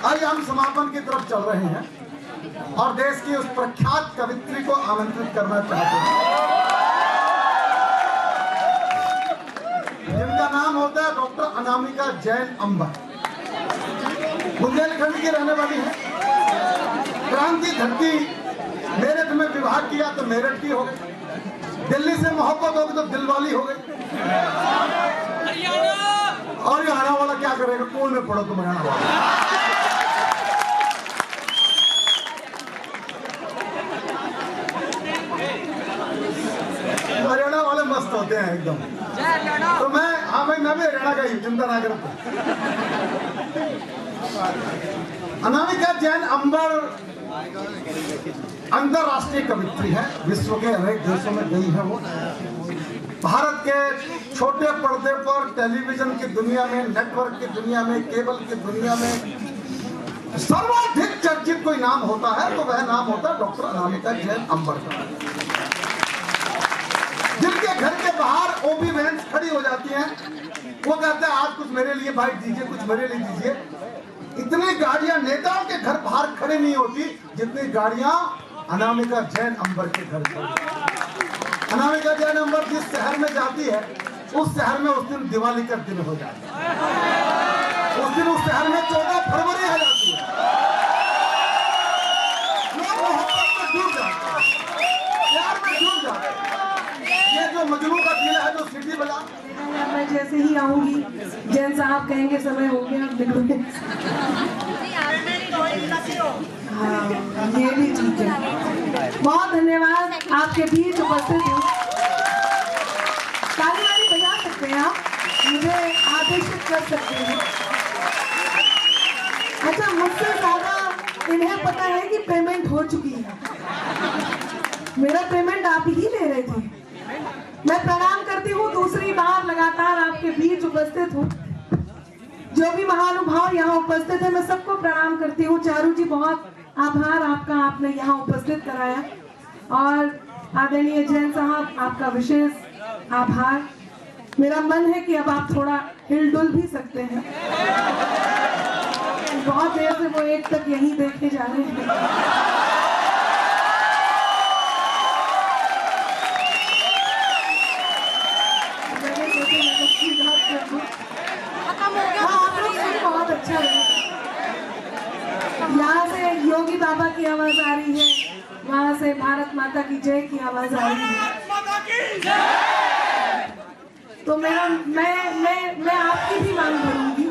आइए हम समापन की तरफ चल रहे हैं और देश की उस प्रख्यात कवित्री को आमंत्रित करना चाहते हैं जिनका नाम होता है डॉक्टर अनामिका जैन अंबर। बुंदेलखंड की रहने वाली है। क्रांति धरती मेरठ में विवाह किया तो मेरठ की हो गई, दिल्ली से मोहब्बत हो गई तो दिलवाली हो गई। और ये हरियाणा वाला क्या करेगा, कौन में पढ़ो तुम हरियाणा वाला। हरियाणा वाले मस्त होते हैं एकदम। तो मैं भाई मैं भी हरियाणा का ही, चिंता ना करो। अनामिका जैन अंबर अंतरराष्ट्रीय कवित्री है, विश्व के अनेक देशों में गई है वो। भारत के छोटे पर्दे पर टेलीविजन की दुनिया में, नेटवर्क की दुनिया में, केबल की दुनिया में सर्वाधिक चर्चित कोई नाम होता है तो वह नाम होता है डॉक्टर अनामिका जैन अंबर का। जिनके घर के बाहर ओबी वैन खड़ी हो जाती हैं, वो कहते हैं आज कुछ मेरे लिए बाइट दीजिए, कुछ मेरे लिए दीजिए। इतनी गाड़ियां नेताओं के घर बाहर खड़े नहीं होती जितनी गाड़ियां अनामिका जैन अंबर के घर खड़ी। अनामिका जैन अंबर जिस शहर में जाती है उस शहर में उस दिन दिवाली का दिन हो जाता है। उस दिन उस शहर में 14 फरवरी आ जाती है। लोग मोहब्बत में डूब जाते हैं, प्यार में डूब जाते हैं। ये जो मजनू का दिल है जो सिटी बजा, मैं जैसे ही आऊंगी जैन साहब कहेंगे समय हो गया, आप निकलोगे। हाँ, ये भी ठीक है। बहुत धन्यवाद, आपके बीच उपस्थित हूँ। ताली वाली बजा सकते हैं आप, मुझे आदेशित कर सकते हैं। अच्छा, मुझसे ज्यादा इन्हें पता है कि पेमेंट हो चुकी है। मेरा पेमेंट आप ही ले रहे थे। मैं प्रणाम करती हूँ, दूसरी बार लगातार आपके बीच उपस्थित हूँ। जो भी महानुभाव यहाँ उपस्थित है मैं सबको प्रणाम करती हूँ। चारू जी, बहुत आभार आपका, आपने यहाँ उपस्थित कराया। और आदरणीय जैन साहब, आपका विशेष आभार। मेरा मन है कि अब आप थोड़ा हिलडुल भी सकते हैं। बहुत देर से वो एक तक यहीं देखे जा रहे हैं। बहुत अच्छा है। यहाँ से योगी बाबा की आवाज आ रही है, वहाँ से भारत माता की जय की आवाज आ रही है। तो मेरा मैं आपकी भी मांग करूंगी,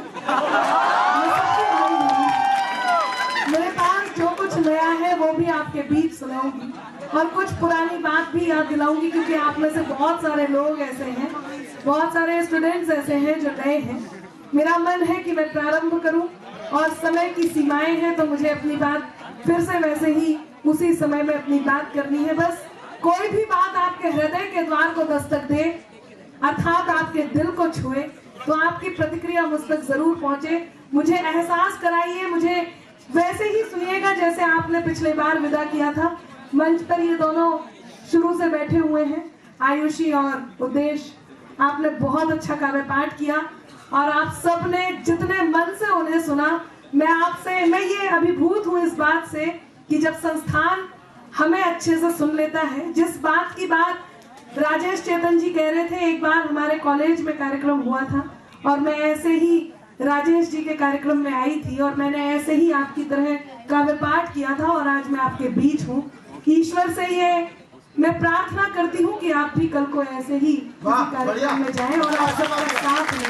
मेरे पास जो कुछ नया है वो भी आपके बीच सुनाऊंगी और कुछ पुरानी बात भी याद दिलाऊंगी, क्योंकि आप में से बहुत सारे लोग ऐसे हैं, बहुत सारे स्टूडेंट्स ऐसे हैं जो नए हैं। मेरा मन है कि मैं प्रारंभ करूं और समय की सीमाएं हैं तो मुझे अपनी बात फिर से वैसे ही उसी समय में अपनी बात करनी है। बस कोई भी बात आपके हृदय के द्वार को दस्तक दे, अर्थात आपके दिल को छुए, तो आपकी प्रतिक्रिया मुझ तक जरूर पहुंचे। मुझे एहसास कराइए, मुझे वैसे ही सुनिएगा जैसे आपने पिछले बार विदा किया था। मंच पर ये दोनों शुरू से बैठे हुए हैं, आयुषी और उद्देश। आपने बहुत अच्छा काव्य पाठ किया और आप सबने जितने मन से उन्हें सुना, मैं ये अभिभूत हूँ इस बात से कि जब संस्थान हमें अच्छे से सुन लेता है। जिस बात की बात राजेश चेतन जी कह रहे थे, एक बार हमारे कॉलेज में कार्यक्रम हुआ था और मैं ऐसे ही राजेश जी के कार्यक्रम में आई थी और मैंने ऐसे ही आपकी तरह काव्य पाठ किया था और आज मैं आपके बीच हूँ। ईश्वर से ये मैं प्रार्थना करती हूँ कि आप भी कल को ऐसे ही कार्यक्रम में जाएं और आप सबका साथ लें।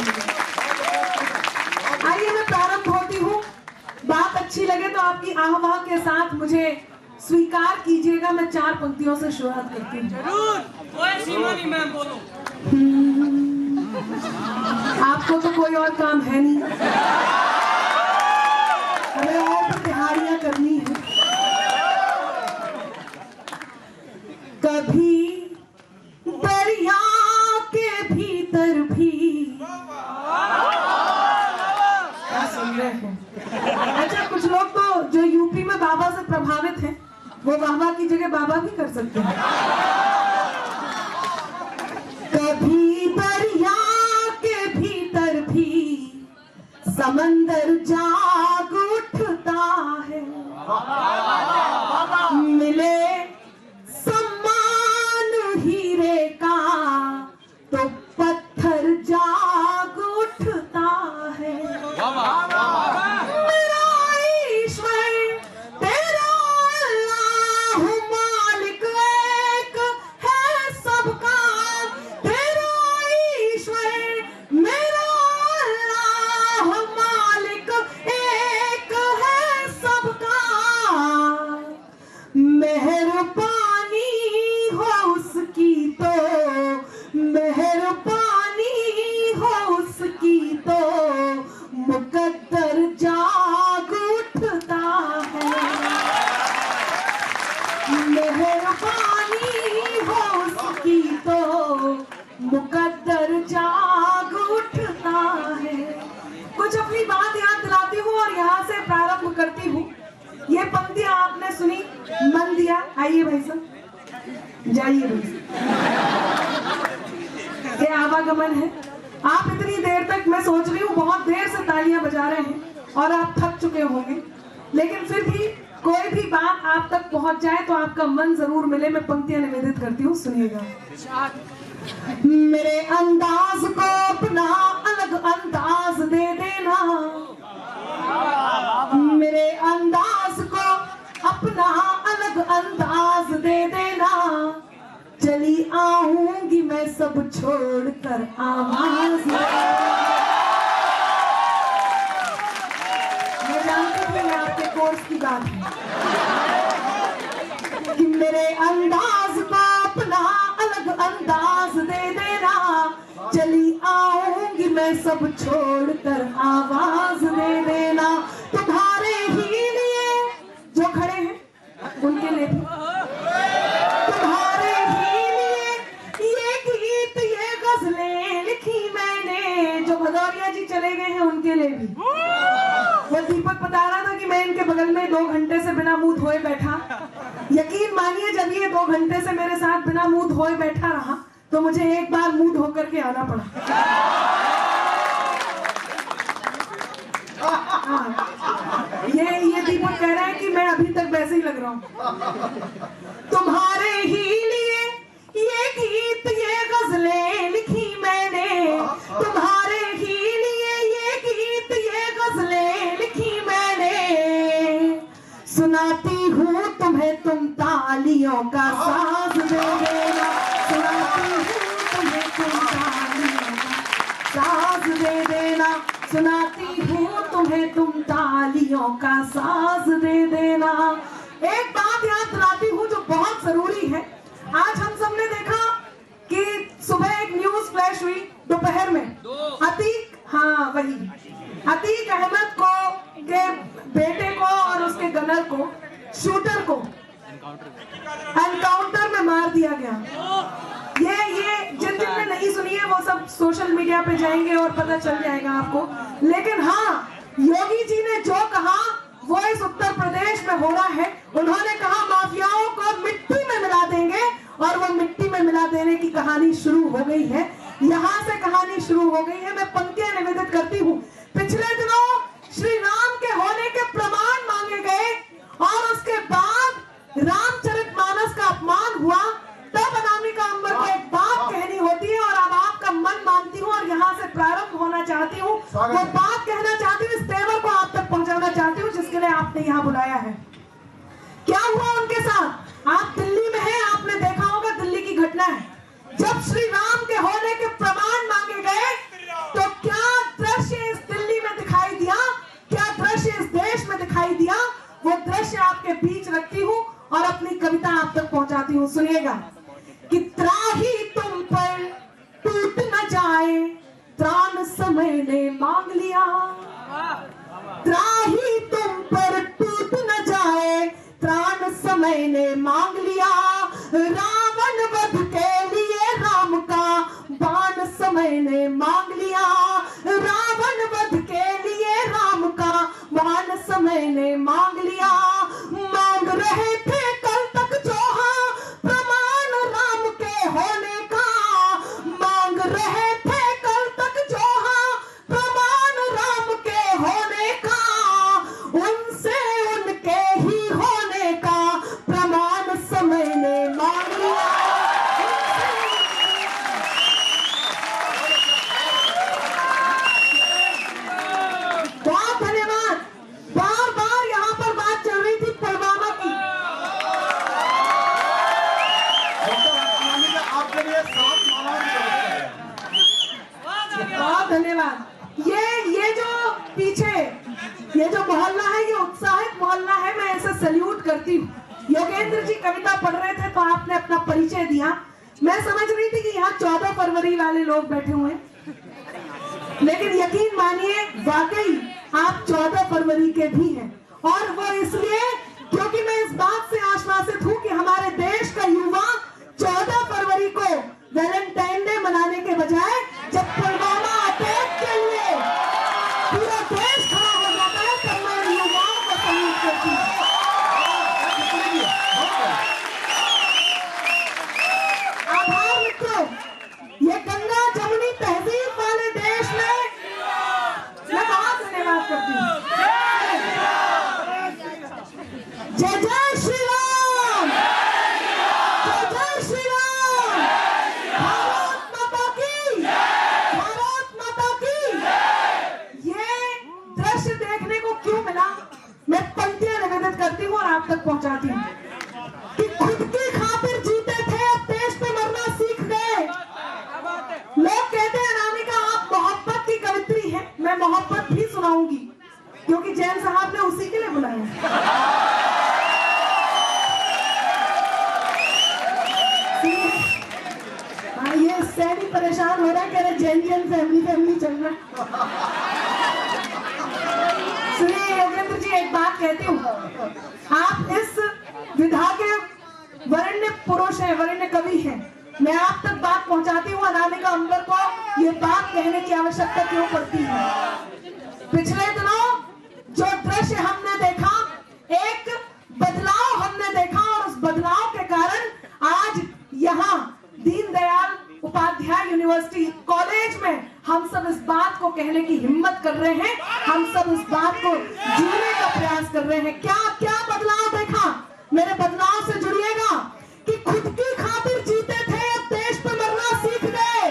आइए मैं प्रारंभ होती हूँ। बात अच्छी लगे तो आपकी आह्वान के साथ मुझे स्वीकार कीजिएगा। मैं 4 पंक्तियों से शुरुआत करती हूँ। जरूर, कोई सीमा नहीं, मैं बोलूं। आपको तो कोई और काम है नहीं, हमें और प्रतिहारियां करनी है। कभी दरिया के भीतर भी क्या सुन रहे हैं? अच्छा, कुछ लोग तो जो यूपी में बाबा से प्रभावित हैं वो बाबा की जगह बाबा भी कर सकते हैं। कभी दरिया के भीतर भी समंदर जाग उठ करती हूँ। ये पंक्तियां आपने सुनी, मन दिया, आइए भाई साहब, जाइए भाई साहब। ये आवागमन है। आप इतनी देर तक, मैं सोच रही हूँ बहुत देर से तालियां बजा रहे हैं और आप थक चुके होंगे, लेकिन फिर भी कोई भी बात आप तक पहुंच जाए तो आपका मन जरूर मिले। मैं पंक्तियां निवेदित करती हूँ, सुनिएगा। मेरे अंदाज को अपना अलग अंदाज दे देना, मेरे अंदाज को अपना अलग अंदाज दे देना, चली आऊंगी मैं सब छोड़कर आवाज। मैं जानती हूँ ये आपके कोर्स की बात है कि मेरे अंदाज को अपना अलग अंदाज दे देना, चली आऊंगी मैं सब छोड़कर आवाज दे देना। तुम्हारे ही लिए जो खड़े हैं उनके लिए भी, तुम्हारे ही लिए ये गीत ये गजलें लिखी मैंने। जो भदौरिया जी चले गए हैं उनके लिए भी। वो दीपक बता रहा था कि मैं इनके बगल में 2 घंटे से बिना मुंह धोए बैठा। यकीन मानिए जब ये 2 घंटे से मेरे साथ बिना मुंह धोए बैठा रहा तो मुझे एक बार मुंह धो करके आना पड़ा। ये दीपक कह रहा है कि मैं अभी तक वैसे ही लग रहा हूँ। तुम्हारे ही लिए ये गीत ये गजलें लिखी मैंने, तुम्हारे ही लिए ये गीत ये गजलें लिखी मैंने, सुनाती हूँ तुम्हें तुम तालियों का साज दे देना, सुनाती हूँ तुम्हें तुम तालियों का साज दे देना, सुनाती हूँ तुम्हें तुम तालियों का साज दे देना। एक बात याद दिलाती हूँ जो बहुत जरूरी है। आज हम सबने देखा कि सुबह एक न्यूज फ्लैश हुई दोपहर में, अतीक, हाँ वही अतीक अहमद को के बेटे को और उसके गनर को, शूटर को एनकाउंटर में मार दिया गया। ये जिन ने नहीं सुनी है वो सब सोशल मीडिया पे जाएंगे और पता चल जाएगा आपको। लेकिन हाँ, योगी जी ने जो कहा वो इस उत्तर प्रदेश में हो रहा है। उन्होंने कहा माफियाओं को मिट्टी में मिला देंगे और वो मिट्टी में मिला देने की कहानी शुरू हो गई है। यहाँ से कहानी शुरू हो गई है। मैं पंक्तियां निवेदित करती हूँ। पिछले दिनों श्री राम के होने के प्रमाण मांगे गए और उसके बाद रामचरितमानस का अपमान हुआ। तब अनामिका अंबर को एक बात कहनी होती है और अब आपका मन मानती हूँ और यहाँ से प्रारंभ होना चाहती हूँ। वो बात कहना चाहती हूँ, इस तेवर को आप तक पहुँचाना चाहती हूँ जिसके लिए आपने यहाँ बुलाया है। क्या हुआ उनके साथ? आप दिल्ली में हैं, आपने देखा होगा, दिल्ली की घटना है। जब श्री राम के होने के प्रमाण मांगे गए तो क्या दृश्य इस दिल्ली में दिखाई दिया, क्या दृश्य इस देश में दिखाई दिया, वो दृश्य आपके बीच रखती हूँ और अपनी कविता आप तक पहुंचाती हूँ। सुनिएगा कि त्राही तुम पर टूट न जाए, त्राण समय ने मांग लिया, त्राही तुम पर टूट न जाए, त्राण समय ने मांग लिया, रावण वध के लिए राम का बाण समय ने मांग लिया, रावण वध के लिए राम का बाण समय ने मांग लिया। मांग रहे थे कल तक जो हाँ प्रमाण राम के होने का, मांग रहे थे कल तक जो हाँ प्रमाण राम के होने का, उनसे उनके ही होने का प्रमाण समय ने मांग लिया। बहुत धन्यवाद। बार बार यहाँ पर बात चल रही थी पुलवामा की। आपके लिए 7 मालाओं की व्यवस्था है। बहुत धन्यवाद। ये जो पीछे ये जो मोहल्ला है, ये उत्साहित मोहल्ला है, मैं ऐसे सल्यूट करती हूँ। योगेंद्र जी कविता पढ़ रहे थे तो आपने अपना परिचय दिया। मैं समझ रही थी कि यहाँ 14 फरवरी वाले लोग बैठे हुए हैं, लेकिन यकीन मानिए वाकई आप 14 फरवरी के भी हैं। और वो इसलिए क्योंकि मैं इस बात से आश्वासित हूँ कि हमारे देश का युवा 14 फरवरी को वैलेंटाइन डे मनाने के बजाय जब पुलवामा अटैक के लिए पूरा देश खड़ा हो जाता है तब मैं युवाओं को जय जय श्री राम, जय जय श्री राम, भारत माता की, भारत माता की। ये दृश्य देखने को क्यों मिला, मैं पंक्तियां निवेदित करती हूँ और आप तक पहुंचाती हूँ कि खुद की खातिर जीते थे, अब देश पे मरना सीख गए। लोग कहते हैं अनामिका आप मोहब्बत की कवित्री हैं, मैं मोहब्बत भी सुनाऊंगी क्योंकि जैन साहब ने उसी के लिए बुलाया। हाँ, ये सैनी परेशान हो रहा है, कह रहे जैन फैमिली चल रहा है। सुनिए योगेंद्र जी, एक बात कहती हूँ, आप इस विधा के वरेण्य पुरुष हैं, वरेण्य कवि हैं, मैं आप तक बात पहुंचाती हूँ। अनामिका अंबर को ये बात कहने की आवश्यकता क्यों पड़ती है। पिछले दिनों जो दृश्य हमने देखा, एक बदलाव हमने देखा और उस बदलाव के कारण आज यहाँ दीनदयाल उपाध्याय यूनिवर्सिटी कॉलेज में हम सब इस बात को कहने की हिम्मत कर रहे हैं, हम सब इस बात को जीने का प्रयास कर रहे हैं। क्या क्या बदलाव देखा, मेरे बदलाव से जुड़िएगा कि खुद की खातिर जीते थे, अब देश पे मरना सीख गए।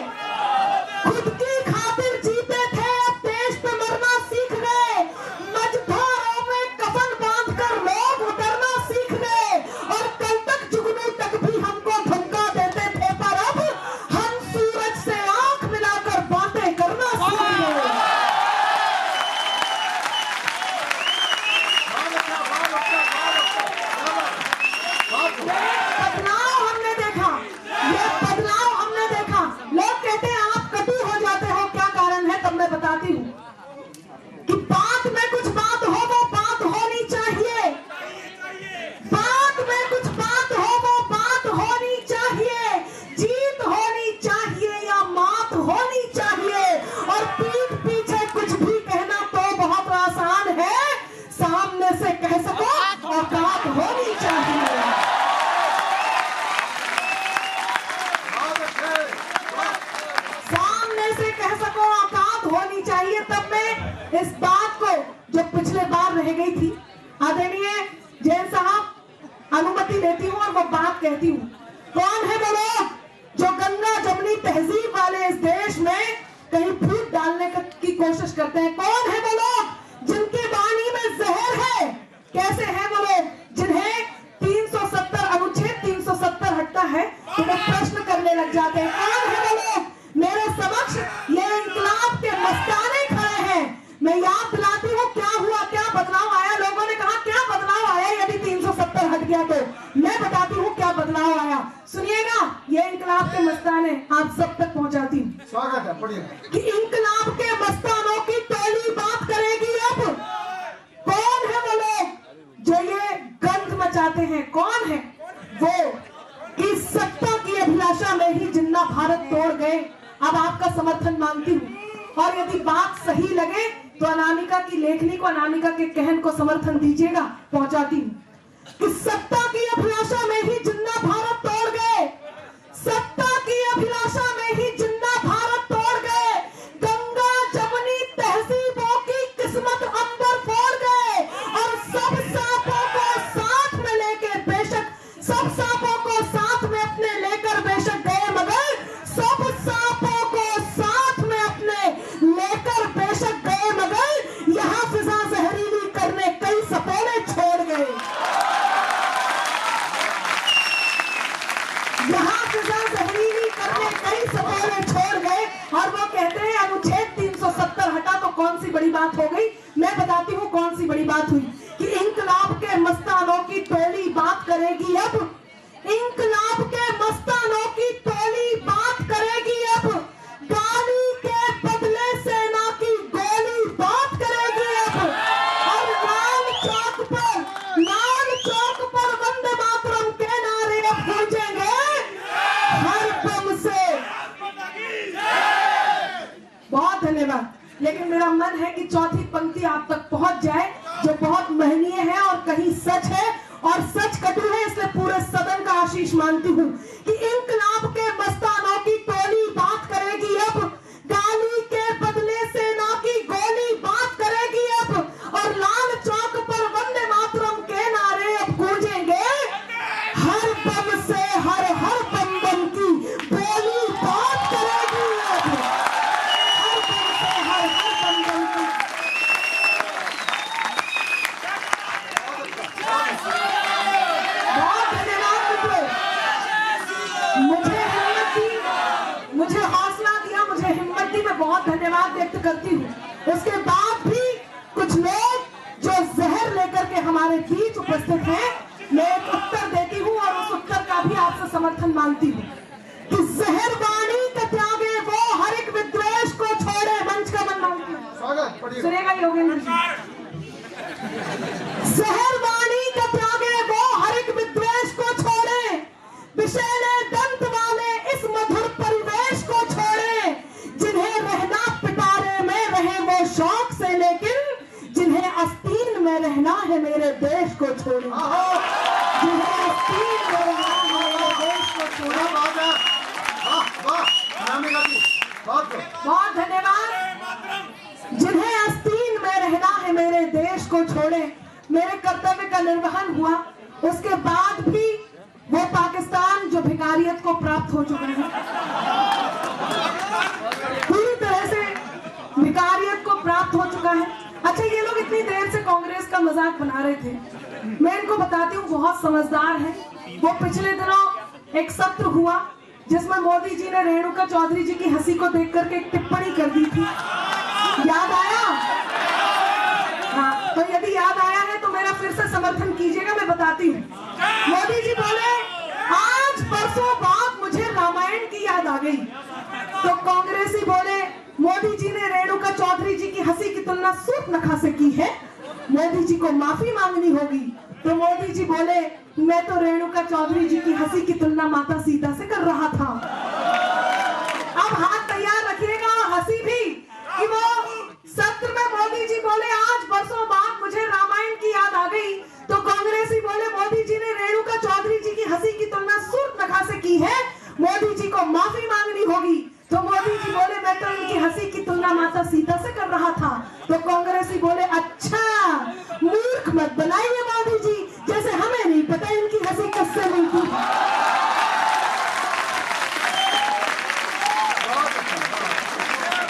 खुद की खातिर जीते थे, अब देश पे मरना सीख गए। मझधारों में कफन बांधकर लोग उतरना सीख गए और कल तक जुगनू तक भी हमको धमका देते थे, पर अब हम सूरज से आंख मिलाकर बातें करना सीख गए। बदलाव हमने देखा, ये बदलाव हमने देखा। लोग कहते हैं आप कटु हो जाते हो, क्या कारण है, तब मैं बताती हूँ कि बात में कुछ बात हो, वो बात होनी चाहिए। बात में कुछ बात हो, वो बात होनी चाहिए। जीत होनी चाहिए या मात होनी चाहिए। और पीठ पीछे कुछ भी कहना तो बहुत आसान है, सामने से कह सको औकात होनी चाहिए। सामने से कह सको औकात होनी चाहिए। तब मैं इस बात को जो पिछले बार रह गई थी, आदरणीय जैन साहब अनुमति लेती हूँ और वो बात कहती हूँ। कौन है वो लोग जो गंगा जमुनी तहजीब वाले इस देश में कहीं फूट डालने की कोशिश करते हैं? कौन है वो लोग जिनकी वाणी में जहर है? कैसे हैं वो लोग जिन्हें 370 अनुच्छेद 370 हटता है तो वो प्रश्न करने लग जाते हैं? कौन है वो लोग? मेरे समक्ष ये इंकलाब के मस्ताने खड़े हैं। मैं याद दिलाती हूँ क्या हुआ, क्या बदलाव आया। लोगों ने कहा क्या बदलाव आया यदि 370 हट गया तो? मैं बताती हूँ क्या बदलाव आया, सुनिएगा। ये इंकलाब के मस्ताने आप सब तक पहुंचाती हूँ। स्वागत है, पढ़िए। कि इंकलाब के मस्तानों की टोली बात करेगी अब। कौन है वो लोग जो ये गंध मचाते हैं? कौन है वो कि सत्ता की अभिलाषा में ही जिन्ना भारत तोड़ गए? अब आपका समर्थन मांगती हूँ और यदि बात सही लगे तो अनामिका की लेखनी को, अनामिका के कहन को समर्थन दीजिएगा। पहुंचाती हूँ कि सत्ता की अभिलाषा में ही जिन्ना भारत तोड़ गए। सत्ता की अभिलाषा में ही जिन्ना भारत तोड़ गए। गंगा जमुनी तहजीबों की किस्मत अंदर फोड़ गए और सब सांपों को साथ में लेकर बेशक, सब सांपों को साथ में अपने लेकर बेशक गए, मगर सब सांपों को साथ में अपने लेकर बेशक गए, मगर यहाँ फिजा जहरीली करने कई सपोले छोड़ गए। यहाँ फिजा जहरीली करने कई सपोले छोड़ गए और वो कहते हैं अनुच्छेद 370 हटा तो कौन सी बड़ी बात हो गई। मैं बताती हूँ कौन सी बड़ी बात हुई कि इंकलाब के मस्तानों की टोली बात करेगी अब। इंकलाब के मस्तानों की टोली बात करेगी अब। गाली के बदले सेना की गोली बात करेगी अब। और लाल चौक पर वंदे मातरम के नारे अब गूंजेंगे हर बम से। बहुत धन्यवाद। लेकिन मेरा मन है कि चौथी पंक्ति आप तक पहुंच जाए जो बहुत महनीय है और कहीं सच है और सच कटु है, इसलिए पूरे सदन का आशीष मानती हूँ कि इंकलाब के मस्तानों की टोली बात करेगी अब। गाली के बदले सेना की गोली बात करेगी अब। और लाल चौक पर वंदे मातरम के नारे अब करती हूँ, उसके बाद भी कुछ लोग जो जहर लेकर के हमारे बीच उपस्थित हैं, मैं एक उत्तर देती हूँ और उस उत्तर का भी आपसे समर्थन मांगती हूँ कि जहर वाणी का त्यागे वो हर एक विद्वेष को छोड़े। मंच का मन मांगती हूँ, स्वागत पढ़िए। सुनेगा योगेंद्र जी। जहर वाणी का त्यागे वो हर एक विद्वेष को छोड़े, विषैले दंत वाले इस मधुर परिवेश को छोड़े, जिन्हें रहना पिटारे में रहे वो शौक से, लेकिन जिन्हें आस्तीन में रहना है मेरे देश को छोड़े, जिन्हें आस्तीन में रहना है मेरे देश को छोड़े। बहुत धन्यवाद। जिन्हें आस्तीन में रहना है मेरे देश को छोड़े, मेरे कर्तव्य का निर्वहन हुआ, उसके बाद भी वो पाकिस्तान जो भिखारियत को प्राप्त हो चुका है, पूरी तरह से भिखारियत को प्राप्त हो चुका है। अच्छा, ये लोग इतनी देर से कांग्रेस का मजाक बना रहे थे, मैं इनको बताती हूँ बहुत समझदार है। वो पिछले दिनों एक सत्र हुआ जिसमें मोदी जी ने रेणुका चौधरी जी की हंसी को देख करके एक टिप्पणी कर दी थी, याद आया? हाँ, तो यदि याद आया है तो मेरा फिर से समर्थन कीजिएगा। मैं बताती हूँ, मोदी जी बोले आज परसों बाद मुझे रामायण की याद आ गई, तो कांग्रेसी बोले मोदी जी ने रेणुका चौधरी जी की हंसी की तुलना सूर्पनखा से की है, मोदी जी को माफी मांगनी होगी। तो मोदी जी बोले मैं तो रेणुका चौधरी जी की हंसी की तुलना माता सीता से कर रहा था। अब हाथ तैयार रखिएगा और हंसी भी कि वो सत्र में मोदी जी बोले आज बरसों बाद मुझे रामायण की याद आ गई, तो कांग्रेसी बोले मोदी जी ने रेणुका चौधरी जी की हंसी की तुलना सूर्पनखा से की है, मोदी जी को माफी मांगनी होगी। तो मोदी जी बोले मैं तो इनकी हंसी की तुलना माता सीता से कर रहा था। तो कांग्रेसी बोले अच्छा, मूर्ख मत बनाइए मोदी जी, जैसे हमें नहीं पता इनकी हंसी किससे मिलती है।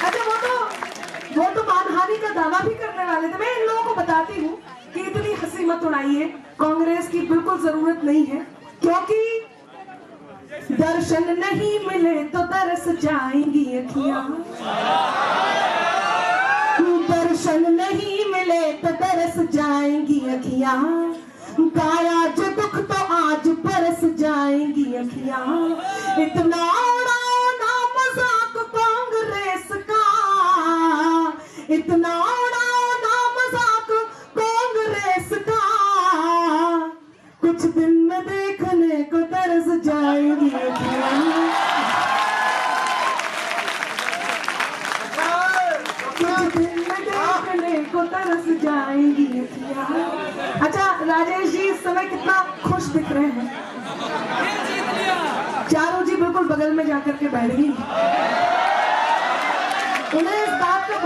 अच्छा, वो तो मानहानि का दावा भी करने वाले थे। मैं इन लोगों को बताती हूँ कि इतनी हंसी मत उड़ाइए, कांग्रेस की बिल्कुल जरूरत नहीं है, क्योंकि दर्शन नहीं मिले तो तरस जाएंगी अखियां, दर्शन नहीं मिले तो तरस जाएंगी अखियां, गाया जो दुख तो आज बरस जाएंगी अखियां। इतना उड़ाओ ना मजाक कांग्रेस का, इतना उड़ाओ ना मजाक कांग्रेस का, कुछ दिन में देखने को तरस जाएंगी अखियां, कुछ दिन में देखने को तरस जाएंगी अखियां। अच्छा, राजेश जी इस समय कितना खुश दिख रहे हैं। चारों जी बिल्कुल बगल में जाकर के बैठ गई। उन्हें इस बात का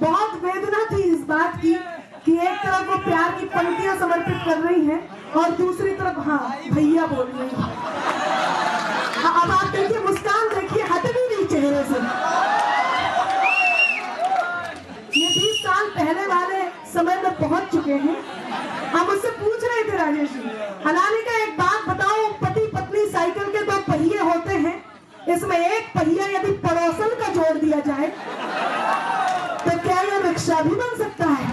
बहुत वेदना थी, इस बात की कि एक तरफ वो प्यार की पंक्तियां समर्पित कर रही हैं और दूसरी तरफ हाँ भैया बोल रही हैं। अब आप देखिए, मुस्कान देखिए हट भी नहीं चेहरे से। ये 20 साल पहले वाले समय में पहुंच चुके हैं। हम उससे पूछ रहे थे राजेश जी, अनामिका एक बात बताओ, पति पत्नी साइकिल के 2 पहिए होते हैं, इसमें एक पहिया यदि पड़ोसन का जोड़ दिया जाए तो क्या यह रिक्शा भी बन सकता है?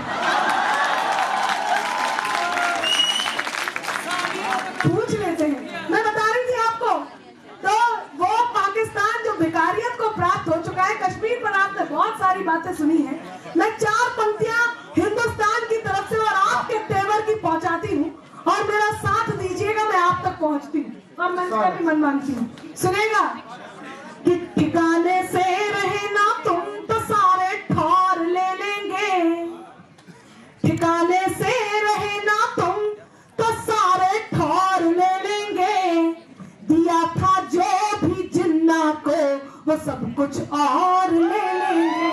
पूछ लेते हैं। मैं बता रही थी आपको, तो वो पाकिस्तान जो भिखारियत को प्राप्त हो चुका है, कश्मीर पर आपने बहुत सारी बातें सुनी है। मैं 4 पंक्तियां हिंदुस्तान की तरफ से और आपके तेवर की पहुंचाती हूँ और मेरा साथ दीजिएगा, मैं आप तक पहुंचती हूँ और मैं इसका भी मन मानती हूँ। सुनेगा कि ठिकाने से रहे ना तुम तो सारे ठौर ले लेंगे, ठिकाने से रहे ना तुम तो सारे ठौर ले लेंगे, दिया था जो भी जिन्ना को वो सब कुछ और ले लेंगे।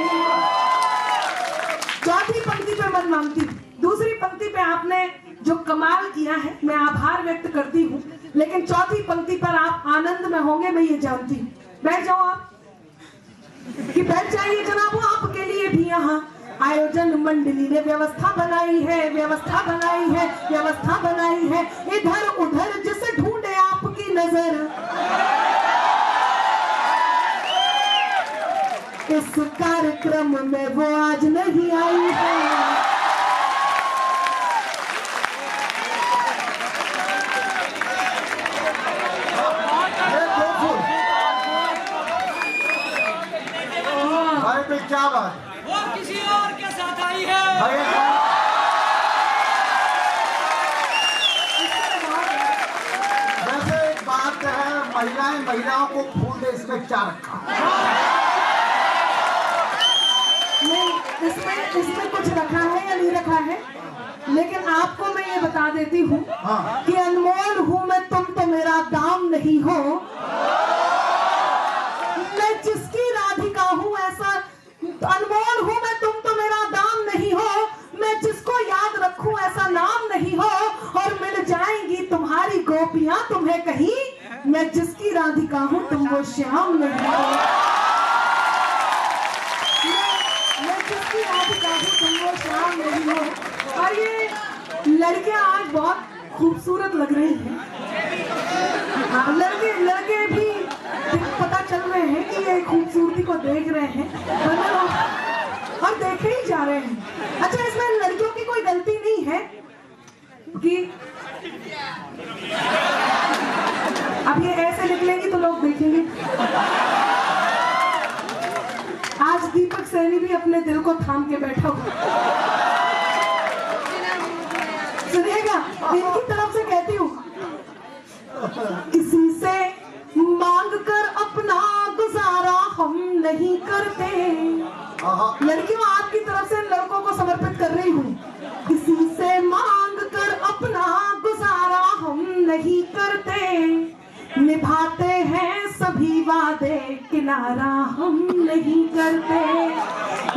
चौथी पंक्ति पे मन मांगती, दूसरी पंक्ति पे आपने जो कमाल किया है मैं आभार व्यक्त करती हूँ, लेकिन चौथी पंक्ति पर आप आनंद में होंगे, मैं ये जानती हूँ। बैठ जाओ आप, कि बैठ जाइए जनाब, वो आपके लिए भी यहाँ आयोजन मंडली ने व्यवस्था बनाई है, व्यवस्था बनाई है, व्यवस्था बनाई है। इधर उधर जिसे ढूंढे आपकी नजर, इस कार्यक्रम में वो आज नहीं आई है। भाई क्या बात, वो किसी और के साथ आई है। वैसे एक बात है, महिलाओं को फूल दे, इसमें क्या रखा? नहीं, इसमें कुछ रखा है या नहीं रखा है, लेकिन आपको मैं ये बता देती हूँ कि अनमोल हूँ मैं, तुम तो मेरा दाम नहीं हो। मैं जिसकी राधिका हूँ ऐसा अनमोल हूँ मैं, तुम तो मेरा दाम नहीं हो। मैं जिसको याद रखूं ऐसा नाम नहीं हो, और मिल जाएंगी तुम्हारी गोपियां तुम्हें कहीं। मैं जिसकी राधिका हूँ तुम वो श्याम नहीं हो। मैं जिसकी राधिका हूँ तुम वो श्याम नहीं हो। और ये लड़कियां आज बहुत खूबसूरत लग रही हैं। हाँ, लड़के भी पता चल रहे हैं कि ये खूबसूरती को देख रहे हैं और देखे ही जा रहे हैं। अच्छा, इसमें लड़कियों की कोई गलती नहीं है कि अब ये ऐसे निकलेंगी तो लोग देखेंगे। आज दीपक सैनी भी अपने दिल को थाम के बैठा हुआ। सुनिएगा, इनकी तरफ से कहती हूँ, किसी से मांग कर अपना गुजारा हम नहीं करते। लड़कियों, आपकी तरफ से लड़कों को समर्पित कर रही हूँ। किसी से मांग कर अपना गुजारा हम नहीं करते, निभाते हैं सभी वादे किनारा हम नहीं करते।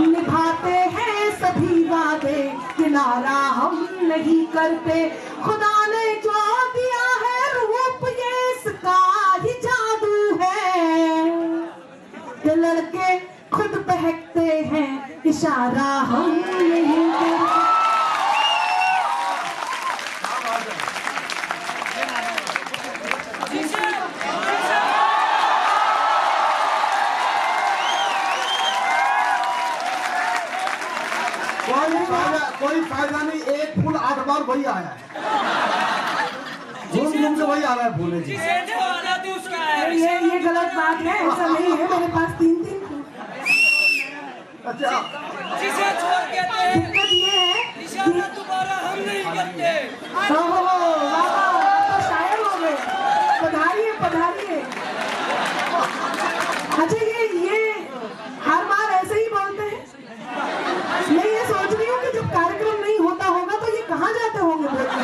निभाते हैं सभी वादे किनारा हम नहीं करते। खुदा ने जो दिया है रूप ये इसका ही जादू है, ये लड़के खुद बहकते हैं इशारा हम नहीं करते। कोई फायदा नहीं, एक फूल 8 बार वही आया है, घूम घूम के वही आ रहा है फूल। ये गलत बात है, ऐसा नहीं है। मेरे पास 3 फूल। अच्छा, जिसे छोड़ के दिक्कत ये है इशारा दोबारा हम नहीं करते। तो शायर हो गए। पधारिए पधारिए। अच्छा, ये हर बार ऐसे ही बोलते हैं। मैं ये सोच रही हूँ कि जब कार्यक्रम नहीं होता होगा तो ये कहाँ जाते होंगे बोलते।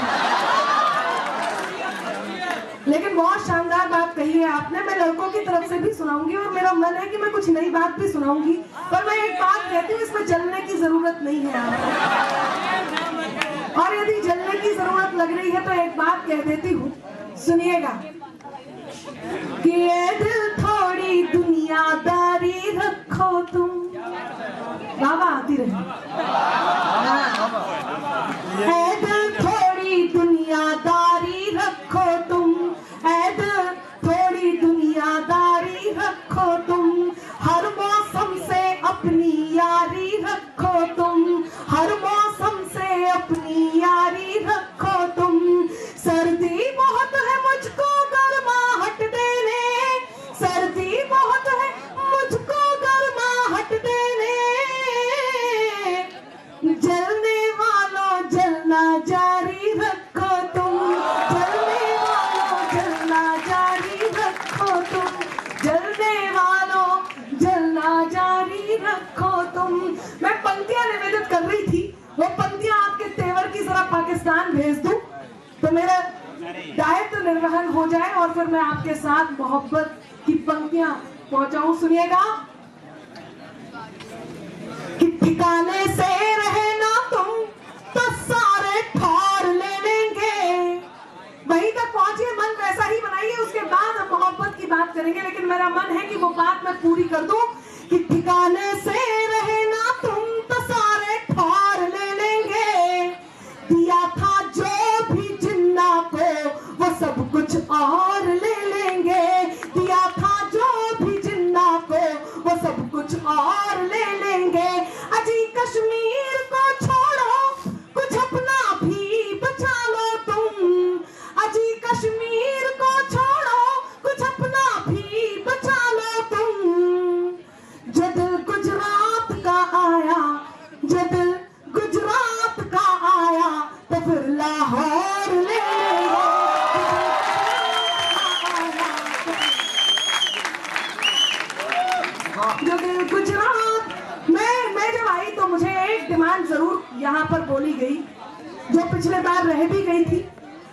लेकिन बहुत शानदार बात कही है आपने। मैं लड़कों की तरफ से भी सुनाऊंगी और मेरा मन है कि मैं कुछ नई बात भी सुनाऊंगी, पर मैं एक बात कहती हूँ, इसमें जलने की जरूरत नहीं है आपको। और यदि जलने की जरूरत लग रही है तो एक बात कह देती हूँ, सुनिएगा कि ये दिल थोड़ी दुनियादारी रखो तुम। बाबा आती रही। ऐ दिल थोड़ी दुनियादारी रखो तुम, ऐ दिल थोड़ी दुनियादारी रखो तुम। हर मौसम से अपनी यारी रखो तुम, हर मौसम से अपनी यारी रखो तुम। सर्दी बहुत है मुझको गर्माहट देने, सर्दी बहुत है मुझको गर्माहट देने। जलने वालों जलना जारी रखो तुम, जलने वालों जलना जारी रखो तुम, जलने वालों जलना जारी रखो तुम। मैं पंक्तियां निवेदित कर रही थी, वो पंक्तियां आपके तेवर की जरा पाकिस्तान भेज दूं तो मेरा दायित्व निर्वहन हो जाए और फिर मैं आपके साथ मोहब्बत की पंक्तियां पहुंचाऊं। सुनिएगा कि ठिकाने से रहे ना तुम तो सारे ठार ले लेंगे। वहीं तक पहुंचिए, मन वैसा ही बनाइए, उसके बाद हम मोहब्बत की बात करेंगे। लेकिन मेरा मन है कि वो बात मैं पूरी कर दूं कि ठिकाने से रहे ना तुम तो सारे ठार ले लेंगे। दिया था जो भी जिन्ना को वो सब कुछ और ले लेंगे। दिया था जो भी जिन्ना को वो सब कुछ और लाहौर ले लो। जो कि गुजरात मैं जब आई तो मुझे एक डिमांड जरूर यहाँ पर बोली गई, जो पिछले बार रह भी गई थी,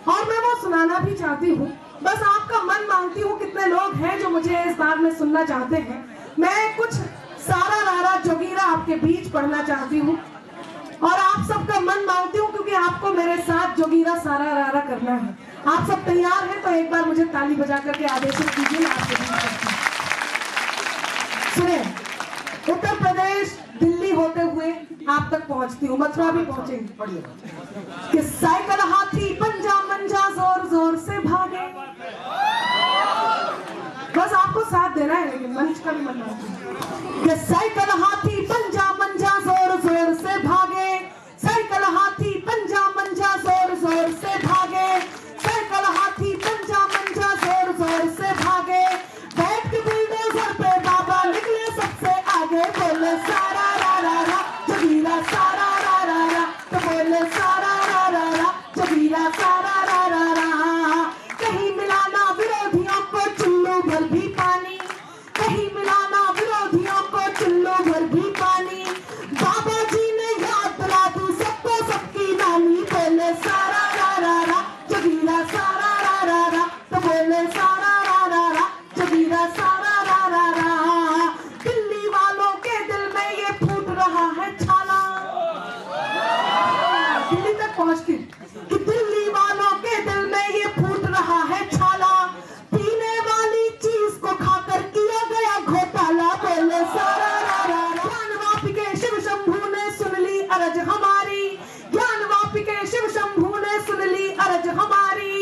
और मैं वो सुनाना भी चाहती हूँ। बस आपका मन मांगती हूँ, कितने लोग हैं जो मुझे इस बार में सुनना चाहते हैं। मैं कुछ सारा रारा जोगीरा आपके बीच पढ़ना चाहती हूँ, और आप सबका मन मांगती हूँ, क्योंकि आपको मेरे साथ जोगीरा सारा रारा करना है। आप सब तैयार हैं तो एक बार मुझे ताली बजा करके आदेशित कीजिए। आपके बीच सुनिए, उत्तर प्रदेश दिल्ली होते हुए आप तक पहुंचती हूँ, मथुरा भी पहुंचेंगे। कि साइकिल हाथी पंजा मंजा जोर जोर से भागे। बस आपको साथ देना है, लेकिन मंच का भी मन कि साइकिल हाथी पंजा मंजा जोर जोर से भागे। साइकिल हाथी पंजा मंजा जोर जोर से भागे। साइकिल हाथी पंजा मंजा जोर जोर से भागे। बैठ के बुलडोजर पे बाबा निकले सबसे आगे। बोले सारा रा रा रा जोगीरा सारा रा रा रा, तो बोले सारा रा रा रा जोगीरा सारा रा रा रा। कहीं मिलाना विरोधियों को चुल्लू भर भी पानी। कहीं मिलाना विरोधियों को चुल्लू भर भी पानी। बाबा जी ने याद दिला दी सबको सबकी नानी। बोले सारा रा रा रा जोगीरा सारा रा रा रा, तो बोले सारा रा रा रा जोगीरा सारा रा रा रा। दिल्ली वालों के दिल में ये फूट रहा है छाला। दिल्ली तक पहुंचती कि दिल्ली वालों के दिल में ये फूट रहा है छाला। पीने वाली चीज को खाकर किया गया घोटाला। बोले सारा रा रा रा। ज्ञानवापी के शिव शंभू ने सुन ली अरज हमारी। ज्ञानवापी के शिव शंभू ने सुन ली अरज हमारी।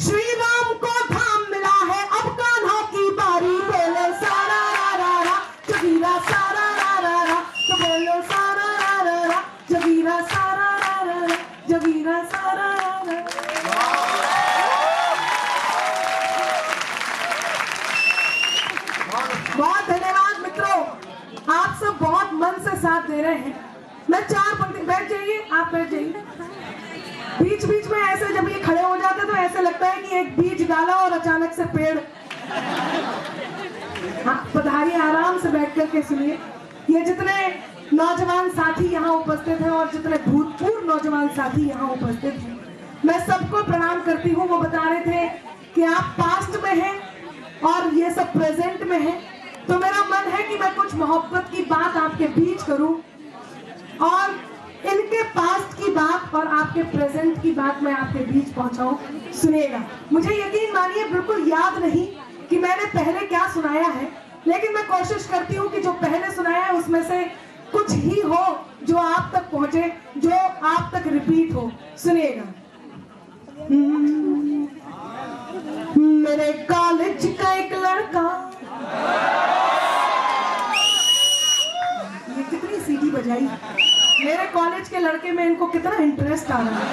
श्री राम को धाम मिला है अब कान्हा की बारी। बोले सारा रा रा रा जोगीरा सारा रा रा रा, तो बोलो सारा रा रा रा जोगीरा सारा रा रा रा जोगीरा सारा रा रा। बहुत धन्यवाद मित्रों, आप सब बहुत मन से साथ दे रहे हैं। मैं 4 पंक्ति, बैठ जाइए, आप बैठ जाइए। बीच बीच में ऐसे जब ये खड़े हो जाते तो ऐसे लगता है कि एक बीज डाला और अचानक से पेड़। हाँ, पधारिए, आराम से बैठ करके सुनिए। ये जितने नौजवान साथी यहाँ उपस्थित हैं और जितने भूतपूर्व नौजवान साथी यहाँ उपस्थित हैं, मैं सबको प्रणाम करती हूँ। वो बता रहे थे कि आप पास्ट में हैं और ये सब प्रेजेंट में हैं, तो मेरा मन है कि मैं कुछ मोहब्बत की बात आपके बीच करूं, और इनके पास्ट की बात और आपके प्रेजेंट की बात मैं आपके बीच पहुंचाऊं। सुनिएगा, मुझे यकीन मानिए बिल्कुल याद नहीं कि मैंने पहले क्या सुनाया है, लेकिन मैं कोशिश करती हूँ कि जो पहले सुनाया है उसमें से कुछ ही हो जो आप तक पहुंचे, जो आप तक रिपीट हो। सुनिएगा। मेरे कॉलेज का एक लड़का, ये कितनी सीटी बजाई। मेरे कॉलेज के लड़के में इनको कितना इंटरेस्ट आ रहा है।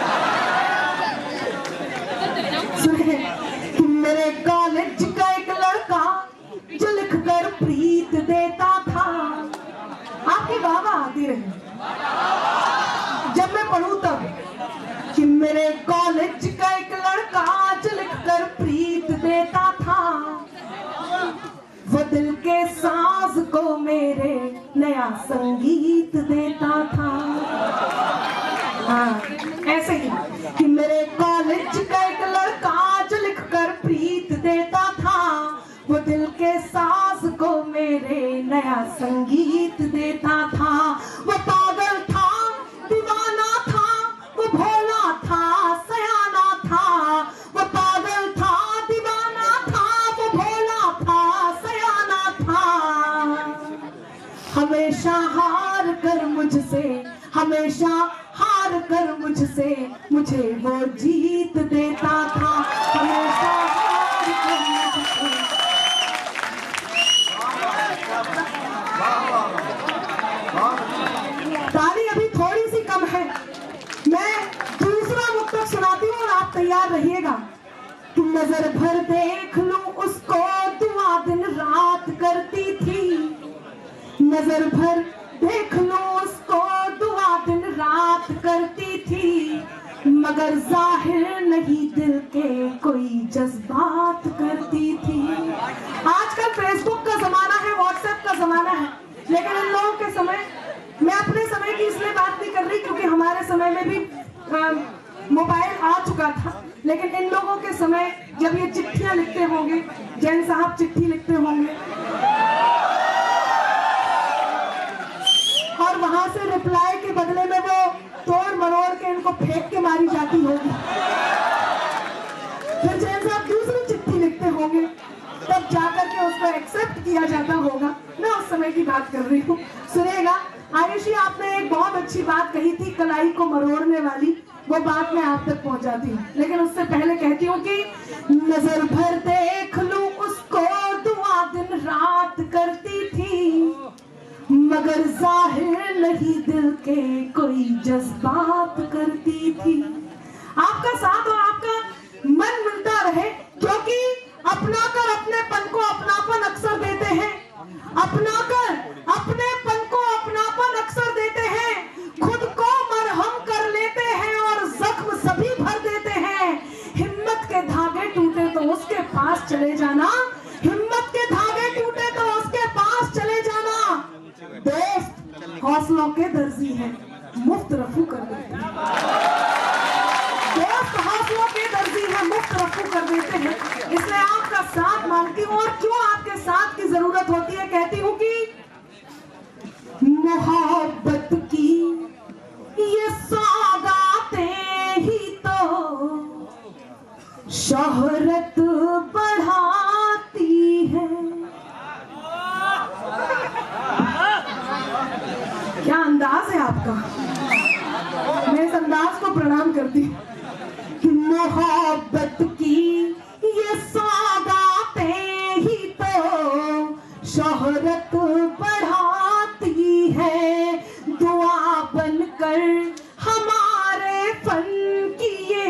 सुनिए कि मेरे कॉलेज का एक लड़का जो लिख कर प्रीत देता था। आपकी बाबा आती रही जब मैं पढ़ूं तब, कि मेरे कॉलेज का एक लड़का जो लिख कर प्रीत देता था। वो दिल के साज को मेरे नया संगीत देता था। हाँ, ऐसे ही कि मेरे कॉलेज का एक लड़का जो लिख कर प्रीत देता था। वो दिल के साज को मेरे नया संगीत देता था। वो पागल था, दीवाना था, वो भोला था, सयाना था। वो पागल था, दीवाना था, वो भोला था, सयाना था। हमेशा हार कर मुझसे, हमेशा हार कर मुझसे, मुझे वो जीत देता था। हमेशा हार कर मुझसे। ताली अभी थोड़ी सी कम है, मैं दूसरा मुक्तक सुनाती हूँ और आप तैयार रहिएगा। कि नजर भर देख लूं उसको दुआ दिन रात करती थी। नजर भर देख लूं उसको दुआ दिन रात करती थी। मगर जाहिर नहीं दिल के कोई जज्बात करती थी। आजकल फेसबुक का जमाना है, व्हाट्सएप का जमाना है, लेकिन इन लोगों के समय, मैं अपने समय की इसलिए बात नहीं कर रही क्योंकि हमारे समय में भी मोबाइल आ चुका था, लेकिन इन लोगों के समय जब ये चिट्ठियां लिखते होंगे, जैन साहब चिट्ठी लिखते होंगे और वहां से रिप्लाई के बदले में वो तोड़ मरोड़ के इनको फेंक के मारी जाती होगी। फिर जैन साहब दूसरी चिट्ठी लिखते होंगे, तब जाकर के उसको एक्सेप्ट किया जाता होगा। मैं उस समय की बात कर रही हूँ। सुनेगा आयुषी, आपने एक बहुत अच्छी बात कही थी, कलाई को मरोड़ने वाली, वो बात मैं आप तक पहुंचाती हूँ, लेकिन उससे पहले कहती हूँ कि नजर भर देख लूं उसको दुआ दिन रात करती थी, मगर जाहिर नहीं दिल के कोई जज्बात करती थी। आपका साथ और आपका मन मिलता रहे, क्योंकि अपना कर अपनेपन को अपनापन अक्सर देते हैं, अपना कर अपनेपन को अपनापन अक्सर देते हैं, खुद को मरहम कर लेते हैं और जख्म सभी भर देते हैं। हिम्मत के धागे टूटे तो उसके पास चले जाना, हिम्मत के धागे टूटे तो उसके पास चले जाना। दोस्त हौसलों के दर्जी हैं, मुफ्त रफू कर देते हैं। दोस्त हौसलों के दर्जी हैं, मुफ्त रफू कर देते हैं। इसलिए आपका साथ मांगती हूँ, और क्यों आपके साथ की जरूरत होती है, कहती हूँ कि मोहब्बत की ये सौगातें ही तो शोहरत बढ़ाती है। क्या अंदाज है आपका, मैं इस अंदाज को प्रणाम करती हूँ कि मोहब्बत की ये सौगातें ही तो शोहरत बढ़ाती है, दुआ बनकर हमारे फन की ये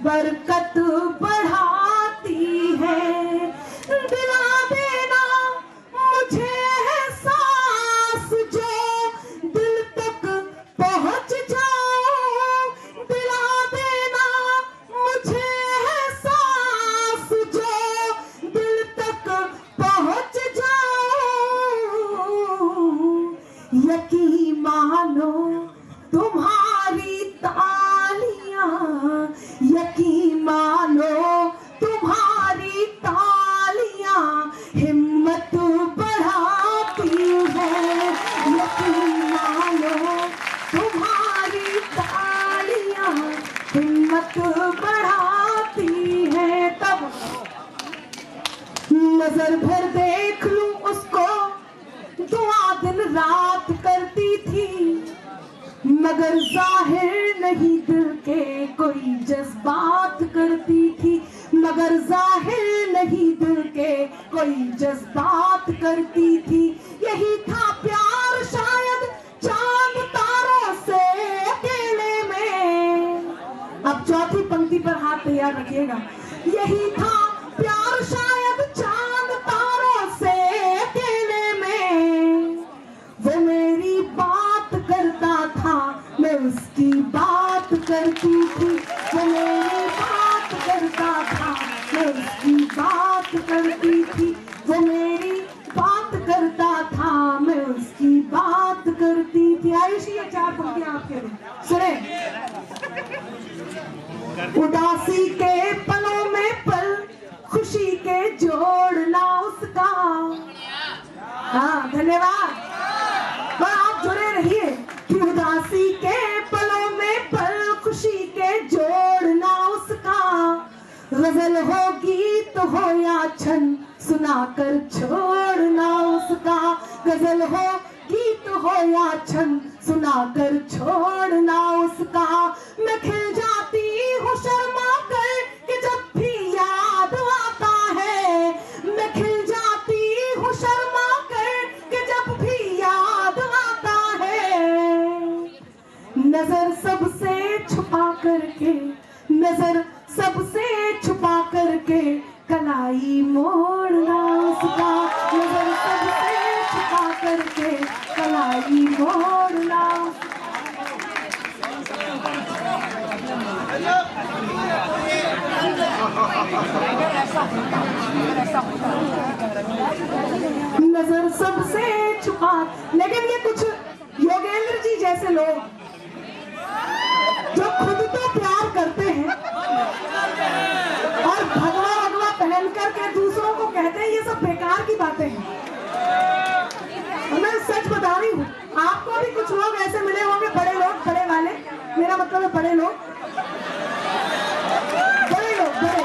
बरकत बढ़ाती है। दिला देना मुझे एहसास जो दिल तक पहुंच जाऊं, दिला देना मुझे एहसास जो दिल तक पहुंच जाऊं। यकीन मानो तुम्हारी तालियां, यकीन मानो तुम्हारी तालियां हिम्मत बढ़ाती है। यकीन मानो तुम्हारी तालियां हिम्मत बढ़ाती है। तब नजर भर देख लूं उसको दुआ दिन रात करती थी, मगर जाहिर नहीं दिल के कोई जज्बात करती थी, मगर जाहिर नहीं दिल के कोई जज्बात करती थी। यही था प्यार शायद चांद तारों से अकेले में। अब चौथी पंक्ति पर हाथ तैयार रखिएगा। यही था प्यार शायद चांद तारों से अकेले में, वो मेरी बात करता था मैं उसकी बात करती थी, वो मेरी बात करता था मैं उसकी बात करती थी, वो मेरी बात करता था मैं उसकी बात करती थी। आयुषी, ये चार पंक्तियां आपके लिए सुने। उदासी के पलों में पल खुशी के जोड़ना उसका। हाँ, धन्यवाद। तो आप जुड़े रहिए कि उदासी के पलों में पल खुशी के जोड़ना उसका। गजल हो गीत हो या छंद सुनाकर छोड़ना उसका, गजल हो गीत हो या छंद सुनाकर छोड़ना उसका। मैं खिल जाती हूँ शर्मा कर कि जब भी याद आता है, मैं खिल जाती हूँ शर्मा कर कि जब भी याद आता है। नजर सबसे छुपा करके, नजर सबसे छुपा करके कलाई मोड़ना उसका, नजर सबसे छुपा करके कलाई मोड़ना। नजर सबसे छुपा, लेकिन ये कुछ योगेंद्र जी जैसे लोग जो खुद तो प्यार करते हैं और भगवा भगवा पहन करके दूसरों को कहते हैं, ये सब बेकार की बातें हैं। मैं सच बता रही हूँ, आपको भी कुछ लोग ऐसे मिले होंगे, बड़े लोग, बड़े वाले, मेरा मतलब है बड़े लोग, बड़े लोग, बड़े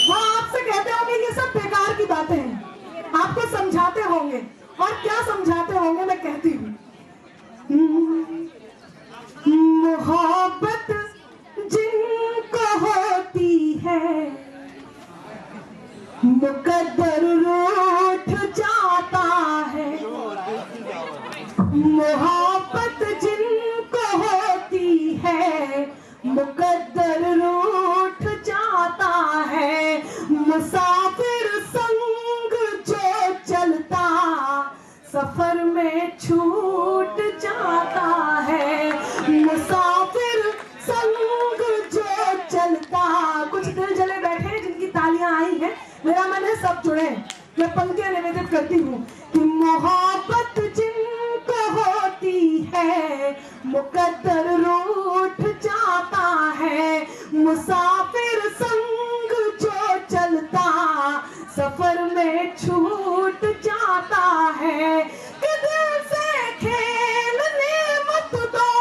वो आपसे कहते होंगे ये सब बेकार की बातें हैं, आपको समझाते होंगे। और क्या समझाते होंगे मैं कहती हूँ, मोहब्बत जिनको होती है मुकद्दर रूठ जाता है। मोहब्बत जिनको होती है मुकद्दर रूठ जाता है। मुसाफिर संग जो चलता सफर में छूट जाता है। मुसाफिर संग जो चलता, कुछ दिल जले बैठे हैं जिनकी तालियां आई हैं, मेरा मन है सब जुड़े। मैं पंक्तियां निवेदित करती हूँ कि मोहब्बत जिनको होती है मुकद्दर रूठ जाता है। मुसाफिर संग जो चलता सफर में छूट जाता है। कि दिल से खेलने मत दो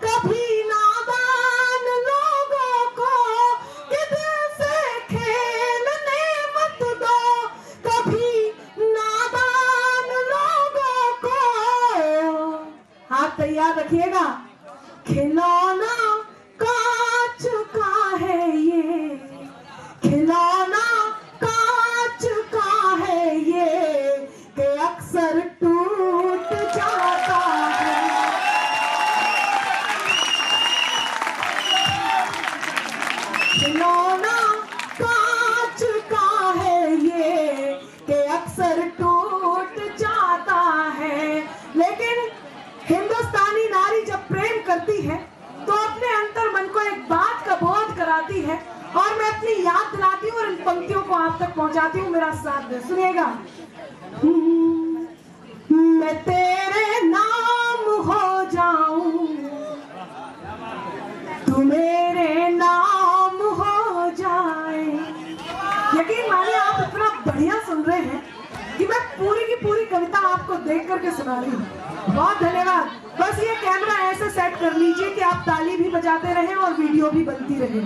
कभी नादान लोगों को, कि दिल से खेलने मत दो कभी नादान लोगों को। हाथ तैयार रखिएगा। खिलौना कांच का है ये, खिलौना कांच का है ये, कि अक्सर टूट जाता है। खिलौना कांच का है ये, कि अक्सर टूट जाता है। लेकिन हिंदुस्तानी नारी जब प्रेम करती है तो अपने अंतर मन को एक बात का बोध कराती है, और मैं अपनी याद दिलाती हूँ और इन पंक्तियों को आप तक पहुंचाती हूँ। मेरा साथ दे, सुनिएगा। मैं तेरे नाम हो जाऊं, तू मेरे नाम हो जाए। यकीन मानिए आप इतना बढ़िया सुन रहे हैं कि मैं पूरी की पूरी कविता आपको देख करके सुना रही हूँ। बहुत धन्यवाद। बस ये कैमरा ऐसे सेट कर लीजिए कि आप ताली भी बजाते रहें और वीडियो भी बनती रहे,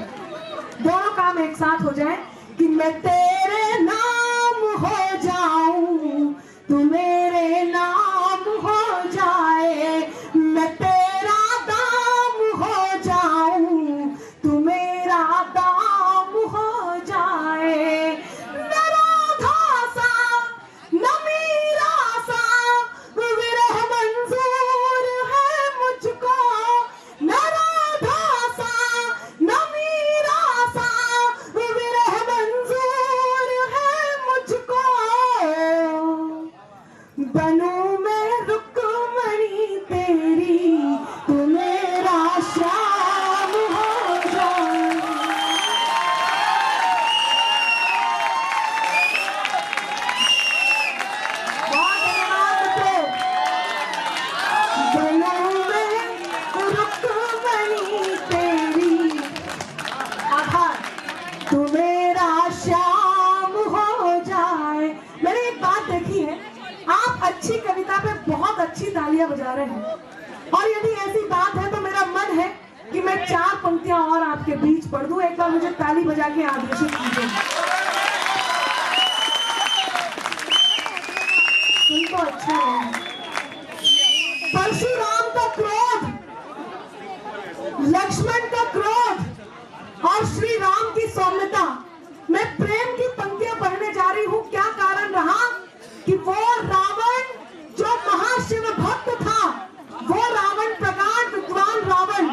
दोनों काम एक साथ हो जाए। कि मैं तेरे नाम हो जाऊं, तू मेरे नाम हो जाए। मैं तेरा दाम हो जाऊं, तू मेरा दाम हो जाए। न राधा सा न मीरा सा विरह मंजूर है मुझको। न राधा सा न मीरा सा विरह मंजूर है मुझको। बनूं मैं रुक्मणी तेरी, तू मेरा श्याम हो जाए। बहुत धन्यवाद मित्रों। बनूं मैं रुक्मणी तेरी, आभार, तू मेरा श्याम हो जाए। मैंने एक बात देखी है, आप अच्छी कविता पे बहुत अच्छी तालियां बजा रहे हैं, और यदि ऐसी बात है तो मेरा मन है कि मैं 4 पंक्तियां और आपके बीच पढ़ दूं। एक बार मुझे ताली बजा के आदेशित कीजिए। सुन तो अच्छा है। परशुराम का क्रोध, लक्ष्मण का क्रोध और श्री राम की सौम्यता। मैं प्रेम की पंक्तियां पढ़ने जा रही हूँ। क्या कारण रहा कि वो रावण जो महाशिव भक्त था, वो रावण प्रकांड विद्वान रावण,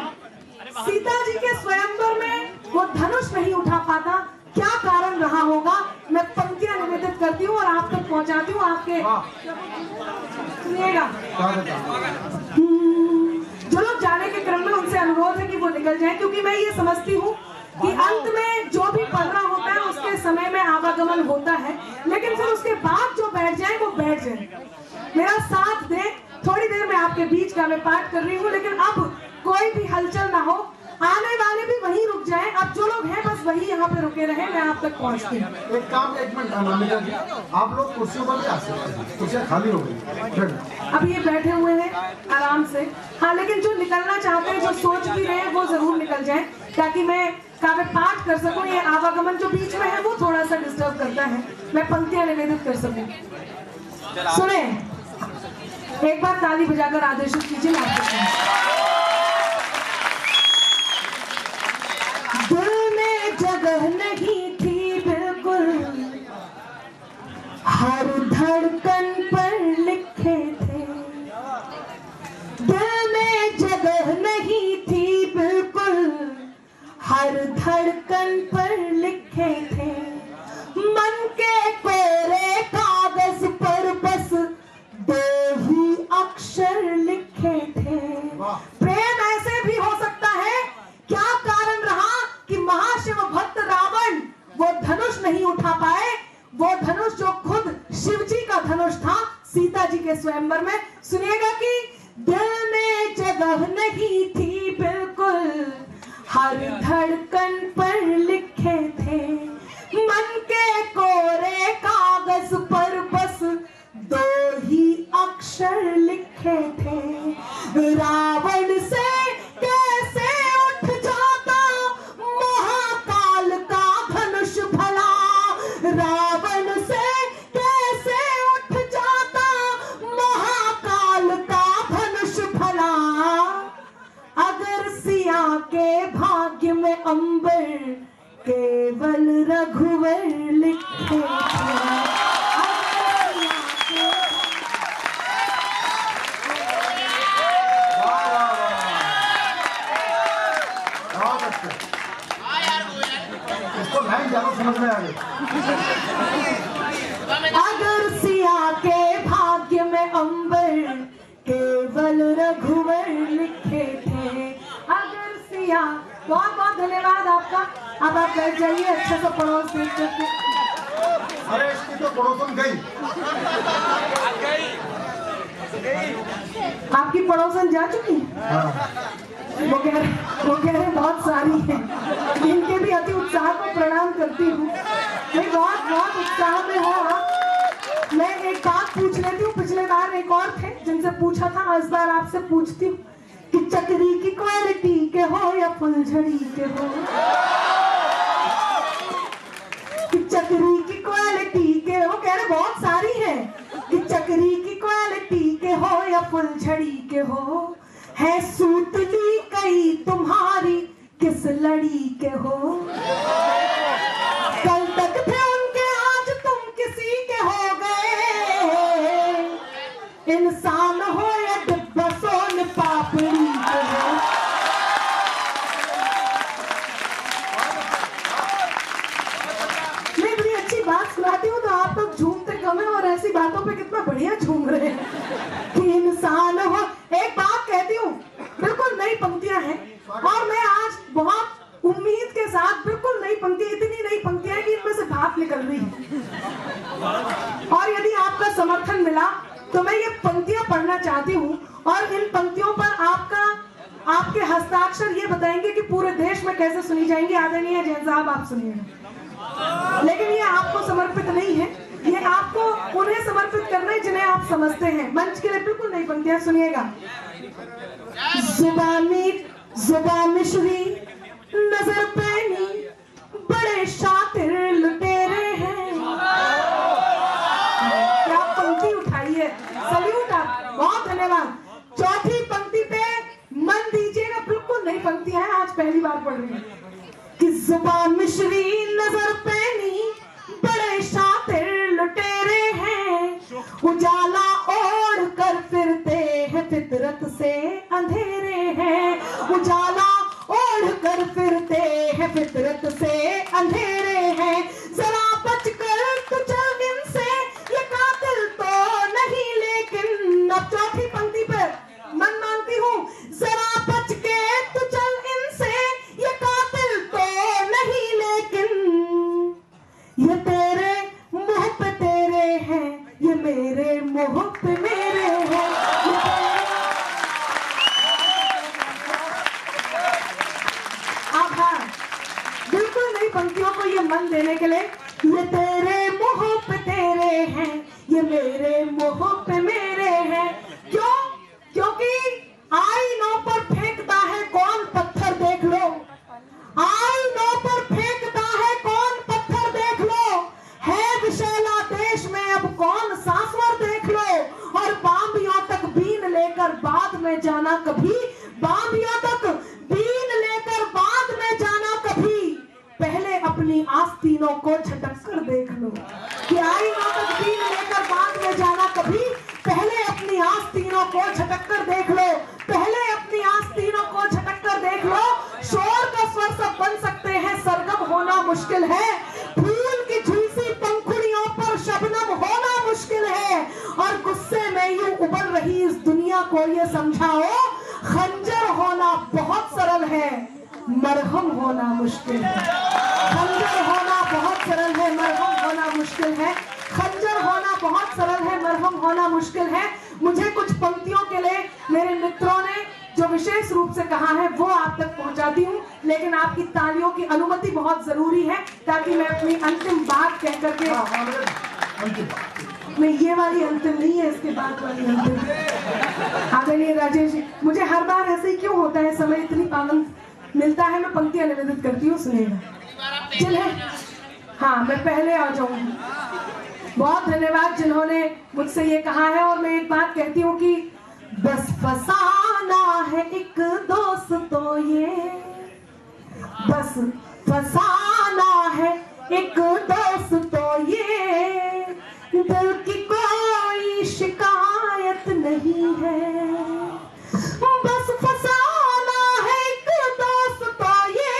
सीता जी के स्वयंवर में वो धनुष नहीं उठा पाता। क्या कारण रहा होगा, मैं पंक्तियां निवेदित करती हूँ और आप तक पहुंचाती हूँ। आपके सुनिएगा। जो लोग जाने के क्रम में, उनसे अनुरोध है कि वो निकल जाए। समझती हूँ कि अंत में जो भी पढ़ना होता है उसके समय में आवागमन होता है, लेकिन फिर उसके बाद जो बैठ जाए वो बैठ जाए। मेरा साथ दें, थोड़ी देर में आपके बीच का मैं पाठ कर रही हूँ, लेकिन अब कोई भी हलचल ना हो, आने वाले भी वहीं रुक जाएं। अब जो लोग हैं बस वही यहाँ पे रुके रहे, मैं आप तक पहुँचती हूँ। एक काम, एक मिनट अनामिका जी, आप लोग कुर्सियों पर भी आ सकते हैं, कुर्सियाँ खाली हो गई। अब ये बैठे हुए हैं आराम से, हाँ, लेकिन जो निकलना चाहते हैं, जो सोच भी रहे हैं, वो जरूर निकल जाएं, ताकि मैं काव्य पाठ कर सकूं। ये आवागमन जो बीच में है वो थोड़ा सा डिस्टर्ब करता है, मैं पंक्तियां निवेदित कर सकूं। सुने, एक बार ताली बजाकर आदेशित कीजिए। दिल में जगह नहीं थी बिल्कुल, हर धड़कन पर लिखे थे। दिल में जगह नहीं थी बिल्कुल, हर धड़कन पर लिखे थे। मन के कोरे कागज पर बस दो ही अक्षर लिखे थे। प्रेम ऐसे भी हो सकता है, क्या कारण रहा कि महाशिव भक्त रावण वो धनुष नहीं उठा पाए, वो धनुष जो खुद शिव जी का धनुष था सीता जी के स्वयंवर में। सुनिएगा कि दिल में जगह नहीं थी बिल्कुल, हर धड़कन पर लिखे थे। मन के कोरे कागज पर बस दो ही अक्षर लिखे थे। रावण से कैसे उठ जाता महाकाल का धनुष भला, रावण से कैसे उठ जाता महाकाल का धनुष भला। अगर सिया के भाग्य में अंबर केवल रघुवर लिखे थे। इसको लाइन ज्यादा समझ में आ गई। अगर सिया के भाग्य में अंबर केवल रघुवर लिखे थे। अगर सिया, बहुत बहुत धन्यवाद आपका। अब आप बैठ जाइए, अच्छा सा पड़ोस देख करके। अरे इसकी तो पड़ोसन गई। आपकी पड़ोसन जा चुकी? वो कह रहे बहुत सारी हैं। इनके भी अति उत्साह को प्रणाम करती हूँ। मैं बहुत उत्साह में हो आप। मैं एक बात पूछ लेती हूँ, पिछले बार एक और थे जिनसे पूछा था, इस बार आपसे पूछती हूँ कि चक्री की क्वालिटी के हो या फुलझड़ी के हो, कि चक्री की क्वालिटी के हो। कह रहे बहुत सारी है, कि चक्री की क्वालिटी के हो या फुलझड़ी के हो। है सूतली कई तुम्हारी किस लड़ी के हो। कल तक थे उनके, आज तुम किसी के हो गए। इंसान हो या डिब्बा सोन पापड़ी के हो। मैं बड़ी अच्छी बात सुनाती हूँ तो आप लोग झूमते कम है, और ऐसी बातों पे कितना बढ़िया झूम रहे हैं कि इंसान हो। एक बात कहती हूँ, बिल्कुल नई पंक्तियां हैं, और मैं आज बहुत उम्मीद के साथ, बिल्कुल नई पंक्तियां, इतनी नई पंक्तियां कि इनमें से भाप निकल रही है। और यदि आपका समर्थन मिला तो मैं ये पंक्तियां पढ़ना चाहती हूँ, और इन पंक्तियों पर आपके हस्ताक्षर ये बताएंगे कि पूरे देश में कैसे सुनी जाएंगी। आदरणीय जैन साहब, आप सुनिएगा, लेकिन ये आपको समर्पित नहीं है, ये आपको उन्हें समर्पित करना है जिन्हें आप समझते हैं। मंच के लिए बिल्कुल नई पंक्तियां सुनिएगा। जुबा मिश्री नजर पैनी बड़े शातिर लुटेरे हैं। क्या पंक्ति उठाई है, सल्यूट आप, बहुत धन्यवाद। चौथी पंक्ति पे मन दीजिएगा, बिल्कुल नई पंक्ति है, आज पहली बार पढ़ रही है कि जुबा मिश्री नजर पैनी बड़े शातिर लुटेरे हैं। उजाला ओढ़ कर फिरते हैं फितरत से अंधेरे हैं। उजाला ओढ़ कर फिरते हैं फितरत से अंधेरे हैं। जरा बच कर तू चल इनसे, ये कातिल तो नहीं लेकिन। अब चौथी पंक्ति पर मन मानती हूँ, जरा बच के तू चल इनसे, ये कातिल मन देने के लिए। ये तेरे मुंह पे तेरे हैं, ये मेरे मुंह पे मेरे हैं। क्यों? क्योंकि आईनों पर फेंकता है कौन पत्थर, देख लो। आईनों पर फेंकता है कौन पत्थर, देख लो। है विशाला देश में अब कौन सांसवर, देख लो। और बाम्बियों तक बीन लेकर बाद में जाना कभी, बाम्बियों तक बीन लेकर बाद में जाना कभी। पहले अपनी आस्तीनों को झटक कर देख लो। कि आईनों तक बीन लेकर बाद में जाना कभी, पहले अपनी आस्तीनों को झटक कर देख लो। पहले अपनी आस्तीनों को झटक कर देख लो। शोर का स्वर सब बन सकते हैं, सरगम होना मुश्किल है। फूल की झुलसी पंखुड़ियों पर शबनम होना मुश्किल है। और गुस्से में यूं उबल रही इस दुनिया को ये समझाओ, खंजर होना बहुत सरल है, मरहम होना मुश्किल है। खंजर होना बहुत सरल है, मरहम होना मुश्किल है। खंजर होना बहुत सरल है, मरहम होना मुश्किल है। मुझे कुछ पंक्तियों के लिए मेरे मित्रों ने जो विशेष रूप से कहा है वो आप तक पहुंचाती हूँ, लेकिन आपकी तालियों की अनुमति बहुत जरूरी है ताकि मैं अपनी अंतिम बात कह करके, मैं ये वाली अंतिम नहीं है, इसके बाद वाली अंतिम। आदरणीय राजेश जी, मुझे हर बार ऐसे ही क्यों होता है, समय इतनी पाबंद मिलता है, मैं पंक्तियां निवेदित करती हूँ, सुनिएगा। जिन्हें, हाँ मैं पहले आ जाऊंगी। बहुत धन्यवाद जिन्होंने मुझसे ये कहा है। और मैं एक बात कहती हूँ कि बस फसाना है एक दोस्त तो ये, बस फसाना है एक दोस्त तो ये, दिल की कोई शिकायत नहीं है। बस फसाना है एक दोस्त तो ये,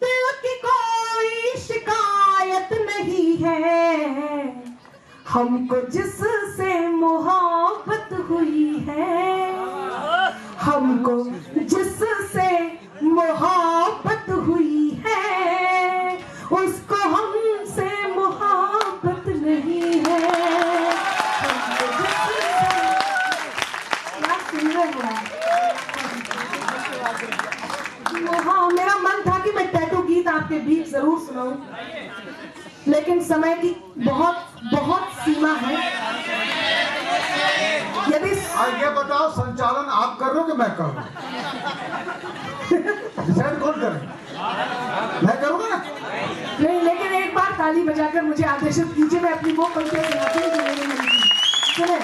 दिल की कोई शिकायत नहीं है। हमको जिससे मोहब्बत हुई है, हमको जिससे मोहब्बत हुई है, उसको हमसे मोहब्बत नहीं है। हमको जिससे, क्या सुंदर हुआ। हाँ, मेरा मन था कि मैं टैटू गीत आपके बीच जरूर सुनाऊं, लेकिन समय की बहुत बहुत सीमा है। यदि ये बताओ, संचालन आप कर रहे हो कि मैं कर रहा हूँ? डिसाइड कौन करे? मैं करूँगा ना? नहीं, लेकिन एक बार ताली बजाकर मुझे आदेशित कीजिए, मैं अपनी वो पंक्तियां सुनाती हूँ जो मेरे मन की। सुने,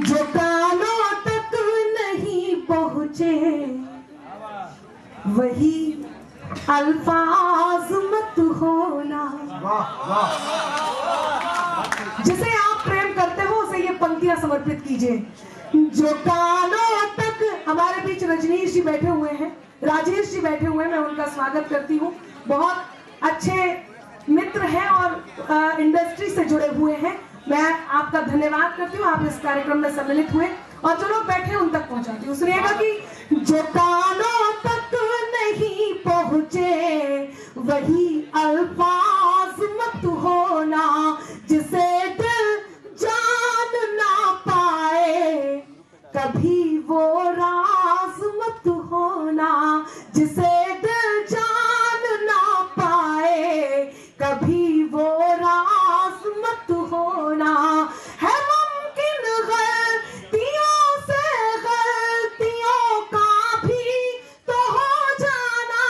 जो कानों तक नहीं पहुँचे वही अल्फाज मत होना। वाह वाह। जिसे आप प्रेम करते हो उसे ये पंक्तियां समर्पित कीजिए। जो कानों तक, हमारे बीच रजनीश जी बैठे हुए हैं, राजेश जी बैठे हुए हैं, मैं उनका स्वागत करती हूँ। बहुत अच्छे मित्र हैं और इंडस्ट्री से जुड़े हुए हैं। मैं आपका धन्यवाद करती हूँ, आप इस कार्यक्रम में सम्मिलित हुए। और जो लोग बैठे उन तक पहुंचाती हूँ। सुनिएगा कि जो कानों तक नहीं पहुंचे वही अल्फाज मत होना, जिसे दिल जान ना पाए कभी वो राज मत होना, जिसे दिल जान ना पाए कभी वो राज मत होना। है मुमकिन गलतियों से गलतियों का भी तो हो जाना।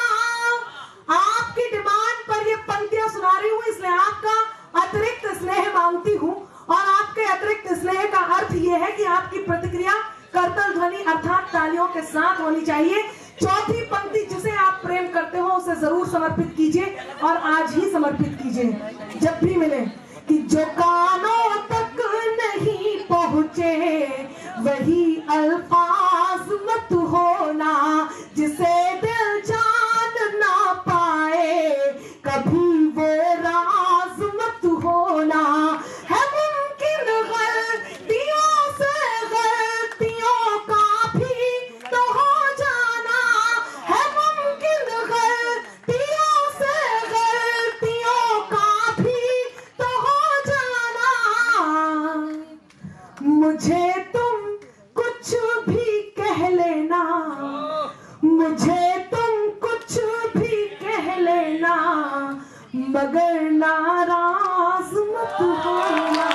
आपकी डिमांड पर ये पंक्तियां सुना रही हूँ, इसलिए आपका अतिरिक्त स्नेह मांगती हूँ। और आपके अतिरिक्त स्नेह का अर्थ ये है कि आपकी प्रतिक्रिया करतल ध्वनि अर्थात तालियों के साथ होनी चाहिए। चौथी पंक्ति जिसे आप प्रेम करते हो उसे जरूर समर्पित कीजिए, और आज ही समर्पित कीजिए जब भी मिले। कि जो कानों तक नहीं पहुंचे वही अल्फाज मत होना, जिसे दिल जान ना पाए कभी वो राज मत होना। है मुमकिन गलतियों से गलतियों का भी तो हो जाना। है मुमकिन गलतियों से गलतियों का भी तो हो जाना। मगर नाराज मत होना।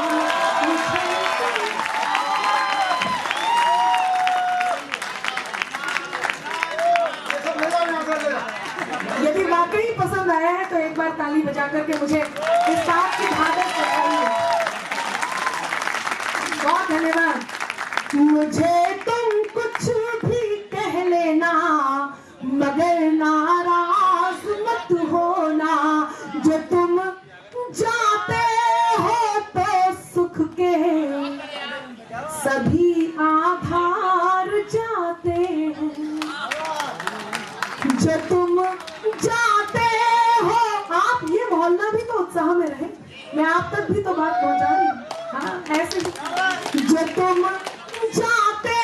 यदि वाकई पसंद आया है तो एक बार ताली बजा करके मुझे इस बात की भागत बताइए। बहुत धन्यवाद। मुझे तुम कुछ भी कह लेना मगर नाराज मत होना। जो तुम जाते हो तो सुख के सभी आधार जाते हैं। जो तुम जाते हो, आप ये मोहल्ला भी तो उत्साह में रहे, मैं आप तक भी तो बात पहुंचा रही हूँ। हाँ ऐसे जो तुम जाते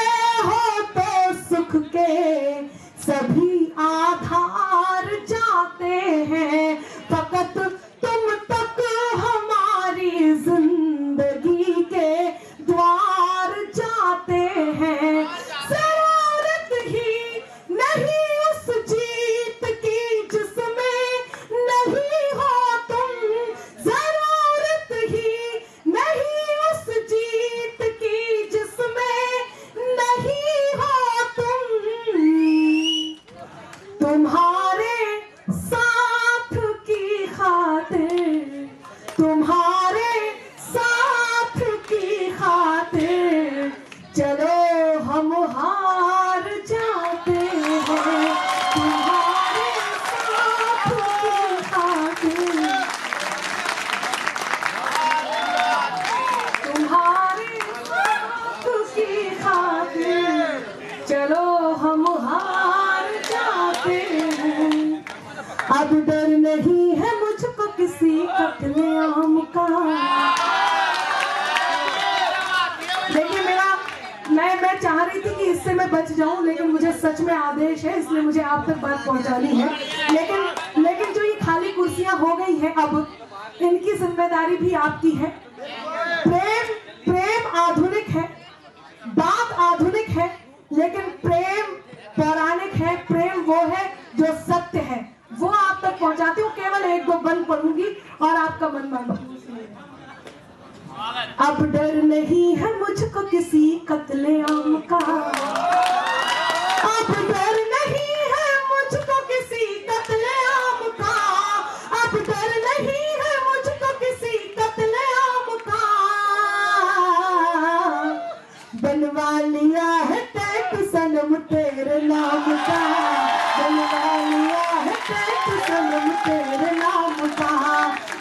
हो तो सुख के सभी आधार जाते हैं। फकत तुम तक हमारी जिंदगी के द्वार जाते हैं। जरूरत ही नहीं उस जीत की जिसमें नहीं हो तुम। जरूरत ही नहीं उस जीत की जिसमें नहीं हो तुम। तुम्हारे साथ की खातिर, तुम्हारे साथ की खातिर चलो हम हार जाते हैं। तुम्हारे साथ की खातिर, तुम्हारे साथ की खातिर चलो हम हार जाते हैं। अब डर नहीं है मुझको किसी कत्लेआम का। देखिए मैं चाह रही थी कि इससे मैं बच जाऊं, लेकिन मुझे सच में आदेश है, इसलिए मुझे आप तक बात पहुंचानी है। लेकिन जो ये खाली कुर्सियां हो गई हैं, अब इनकी जिम्मेदारी भी आपकी है। प्रेम आधुनिक है, बात आधुनिक है, लेकिन प्रेम पौराणिक है। प्रेम वो है जो सत्य है, वो आप तक पहुंचाती हूँ। केवल एक दो बंद पढ़ूंगी और आपका मन मान। अब डर नहीं है मुझको किसी कत्लेआम का। अब डर नहीं है मुझको किसी कत्लेआम का। अब डर नहीं है मुझको किसी कत्लेआम का। बनवा लिया है टैटू सनम तेरे नाम का। बनवा लिया है टैटू सनम तेरे नाम का।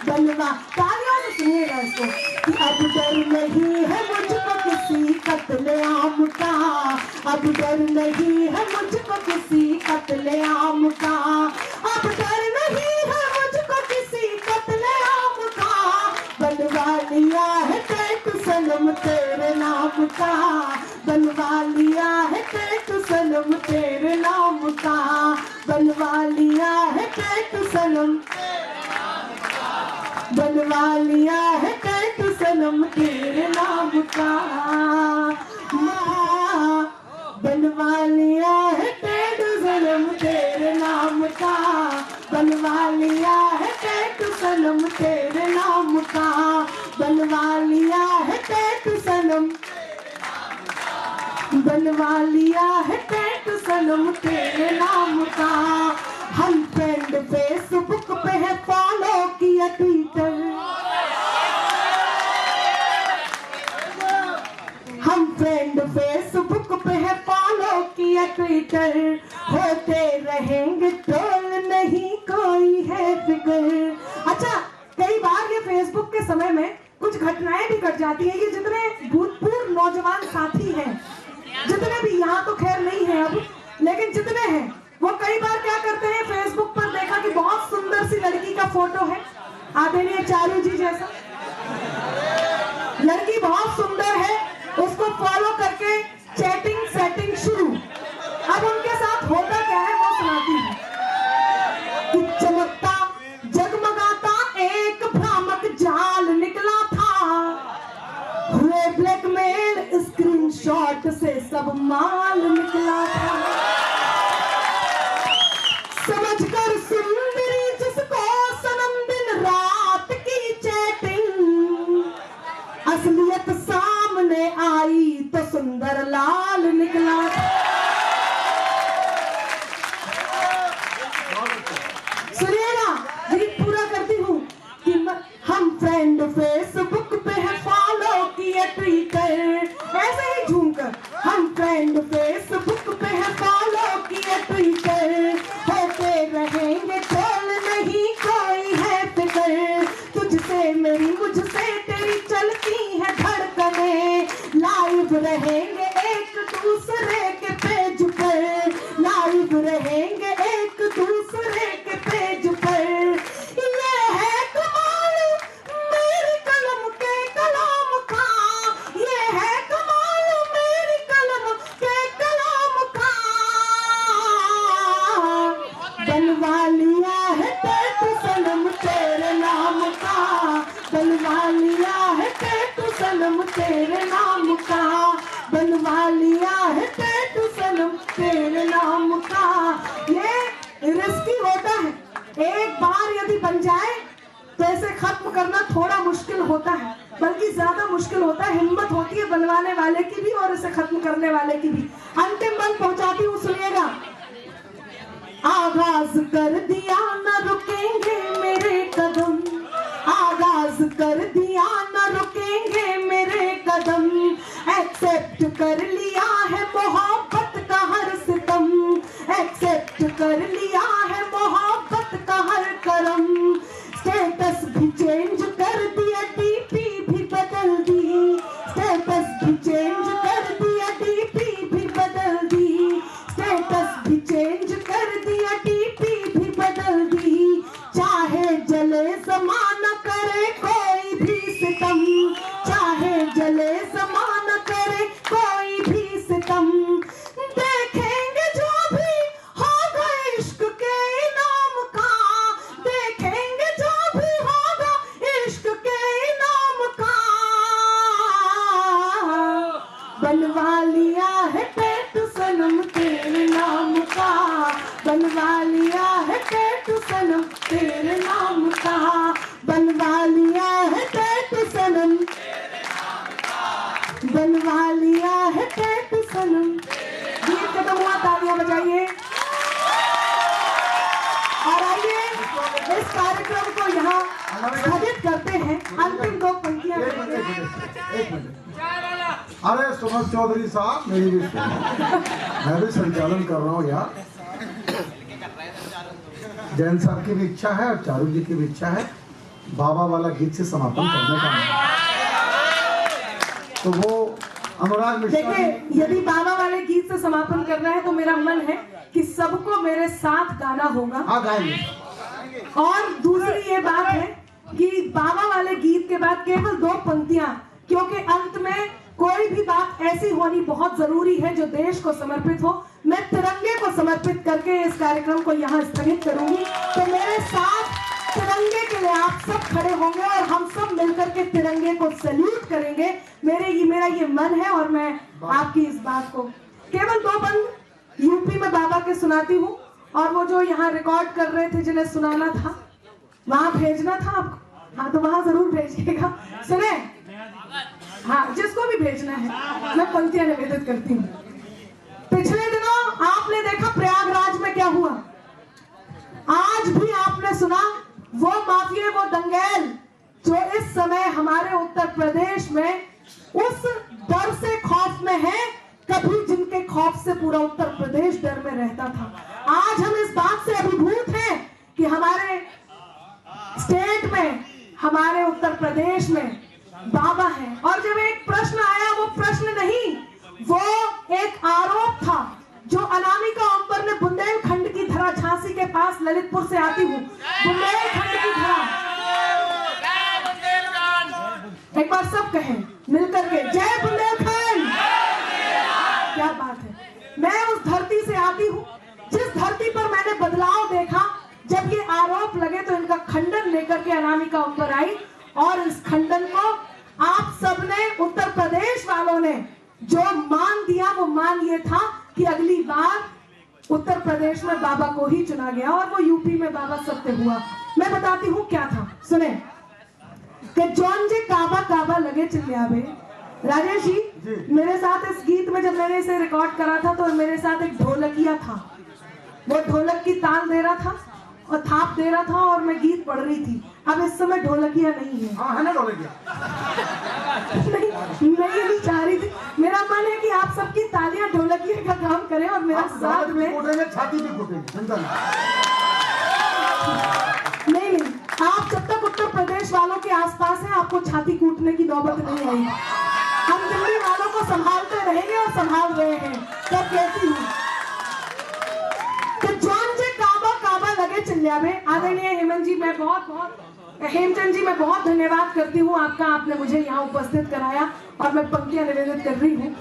बनवा तालियों से सुनिएगा इसको कि अब डर नहीं है मुझको किसी कत्लेआम का। अब डर नहीं है मुझको किसी कत्लेआम का। अब डर नहीं है मुझको किसी कत्लेआम का। बनवा लिया है टैटू सनम तेरे नाम का। बनवा लिया है टैटू सनम तेरे नाम का। बनवा लिया है टैटू सनम, बनवा लिया है टैटू सनम तेरे नाम का। बनवा लिया है टैटू सनम तेरे नाम का। बनवा लिया है टैटू सनम तेरे नाम का। बनवा लिया है टैटू सनम, बनवा लिया है टैटू सनम तेरे नाम का। हम फ्रेंड फेसबुक पे है, फॉलो किया ट्विटर। हम फ्रेंड फेसबुक पे है, फॉलो किया ट्विटर। होते रहेंगे ट्रोल, नहीं कोई है फिक्र। अच्छा, कई बार ये फेसबुक के समय में कुछ घटनाएं भी घट जाती हैं। ये जितने भूतपूर्व नौजवान साथी हैं, जितने भी, यहाँ तो खैर नहीं है अब, लेकिन जितने हैं, वो कई बार क्या करते हैं, फेसबुक पर देखा कि बहुत सुंदर सी लड़की का फोटो है, आदरणीय चारू जी जैसा, लड़की बहुत सुंदर है, उसको फॉलो करके चैटिंग सेटिंग शुरू। अब उनके साथ होता क्या है वो सुनाती हूँ कि चमकता जगमगाता एक भ्रामक जाल निकला था। हुए ब्लैकमेल, स्क्रीनशॉट से सब माल निकला था। समझकर सुंदरी जिसको सनम दिन तेरे नाम का, बनवा लिया है टैटू सनम तेरे नाम का। ये रिस्की होता है, एक बार यदि बन जाए तो इसे खत्म करना थोड़ा मुश्किल होता है, बल्कि ज्यादा मुश्किल होता है। हिम्मत होती है बनवाने वाले की भी और इसे खत्म करने वाले की भी। अंतिम बंद पहुंचाती हूँ, सुनिएगा। आगाज कर दिया न रुकेंगे मेरे कदम, आगाज कर दिया न रुकेंगे मेरे कदम, एक्सेप्ट कर लिया है मोहब्बत का हर सितम, एक्सेप्ट कर लिया है मोहब्बत का हर करम। स्टेटस भी चेंज कर दिया, डीपी भी बदल दी, स्टेटस भी चेंज कर दिया, डीपी भी बदल दी, स्टेटस भी चेंज कर दिया, डीपी भी बदल दी। चाहे जले ज़माना करे कोई भी सितम, चाहे जले ज़माना करे कोई भी सितम, देखेंगे जो भी होगा इश्क के इनाम का, देखेंगे जो भी होगा इश्क के इनाम का। बनवा लिया है टैटू सनम तेरे नाम का, बनवा लिया है टैटू सनम तेरे नाम का, बनवा लिया है टैटू सनम, बनवा लिया है टैटू सनम। गीत खत्म हुआ, तालियां बजाइए। और आइए इस कार्यक्रम को यहाँ स्थगित करते हैं। अंतिम दो पंक्तियां एक मिनट। अरे सुमन चौधरी साहब, मेरी भी सुनो, मैं भी संचालन कर रहा हूँ यार। जैन साहब की भी इच्छा है और चारू जी की भी इच्छा है बाबा वाला गीत से समापन करने का। तो वो अनुराग मिश्रा, देखिए यदि बाबा वाले गीत से समापन करना है तो मेरा मन है कि सबको मेरे साथ गाना होगा। हाँ गाएंगे। और दूसरी ये बात है कि बाबा वाले गीत के बाद केवल दो पंक्तियां, क्योंकि अंत में कोई भी बात ऐसी होनी बहुत जरूरी है जो देश को समर्पित हो। मैं तिरंगे को समर्पित करके इस कार्यक्रम को यहाँ स्थगित करूंगी। तो मेरे साथ तिरंगे के लिए आप सब खड़े होंगे और हम सब मिलकर के तिरंगे को सैल्यूट करेंगे। मेरा ये मन है और मैं आपकी इस बात को केवल दो बंद यूपी में बाबा के सुनाती हूँ। और वो जो यहाँ रिकॉर्ड कर रहे थे जिन्हें सुनाना था वहां भेजना था आपको, हाँ तो वहां जरूर भेजिएगा। सुने, हाँ जिसको भी भेजना है मैं पंक्तियां निवेदित करती हूँ। पिछले दिनों आपने देखा प्रयागराज में क्या हुआ, आज भी आपने सुना वो माफिया, वो दंगेल जो इस समय हमारे उत्तर प्रदेश में उस डर से खौफ में है, कभी जिनके खौफ से पूरा उत्तर प्रदेश डर में रहता था। आज हम इस बात से अभिभूत हैं कि हमारे स्टेट में, हमारे उत्तर प्रदेश में बाबा है। और जब एक प्रश्न आया, वो प्रश्न नहीं, वो एक आरोप था जो अनामिका अंबर ने बुंदेलखंड की धरा, झांसी के पास ललितपुर से आती हूँ, बुंदेलखंड की धरा। एक बार सब कहें मिलकर के, जय बुंदेलखंड। क्या बात है। मैं उस धरती से आती हूँ जिस धरती पर मैंने बदलाव देखा। जब ये आरोप लगे तो इनका खंडन लेकर के अनामिका अंबर आई और इस खंडन को आप सबने, उत्तर प्रदेश वालों ने जो मान दिया, वो मान ये था कि अगली बार उत्तर प्रदेश में बाबा को ही चुना गया और वो यूपी में बाबा सत्य हुआ। मैं बताती हूँ क्या था, सुने। कि जौन जे काबा काबा लगे चिल्लावे। राजेश जी, मेरे साथ इस गीत में जब मैंने इसे रिकॉर्ड करा था तो मेरे साथ एक ढोलकिया था, वो ढोलक की ताल दे रहा था और थाप दे रहा था और मैं गीत पढ़ रही थी। अब इस समय ढोलकिया नहीं है। हाँ है ना ढोलकिया। नहीं, मैं ये नहीं चाह रही थी। मेरा मन है कि आप सबकी तालियां ढोलकिया का काम करें और मेरा साथ में छाती भी फूटेगी। नहीं, आप जब तक उत्तर प्रदेश वालों के आसपास हैं आपको छाती कूटने की नौबत नहीं आई। हम दिल्ली वालों को संभालते रहेंगे और संभाल रहे हैं। तो कहती हूँ कि जौन जे काबा काबा लगे चिल्लावे। आदरणीय हेमंत जी, मैं हेमचंद जी, मैं बहुत धन्यवाद करती हूँ आपका, आपने मुझे यहाँ उपस्थित कराया और मैं पंक्तियां निवेदित कर रही हूँ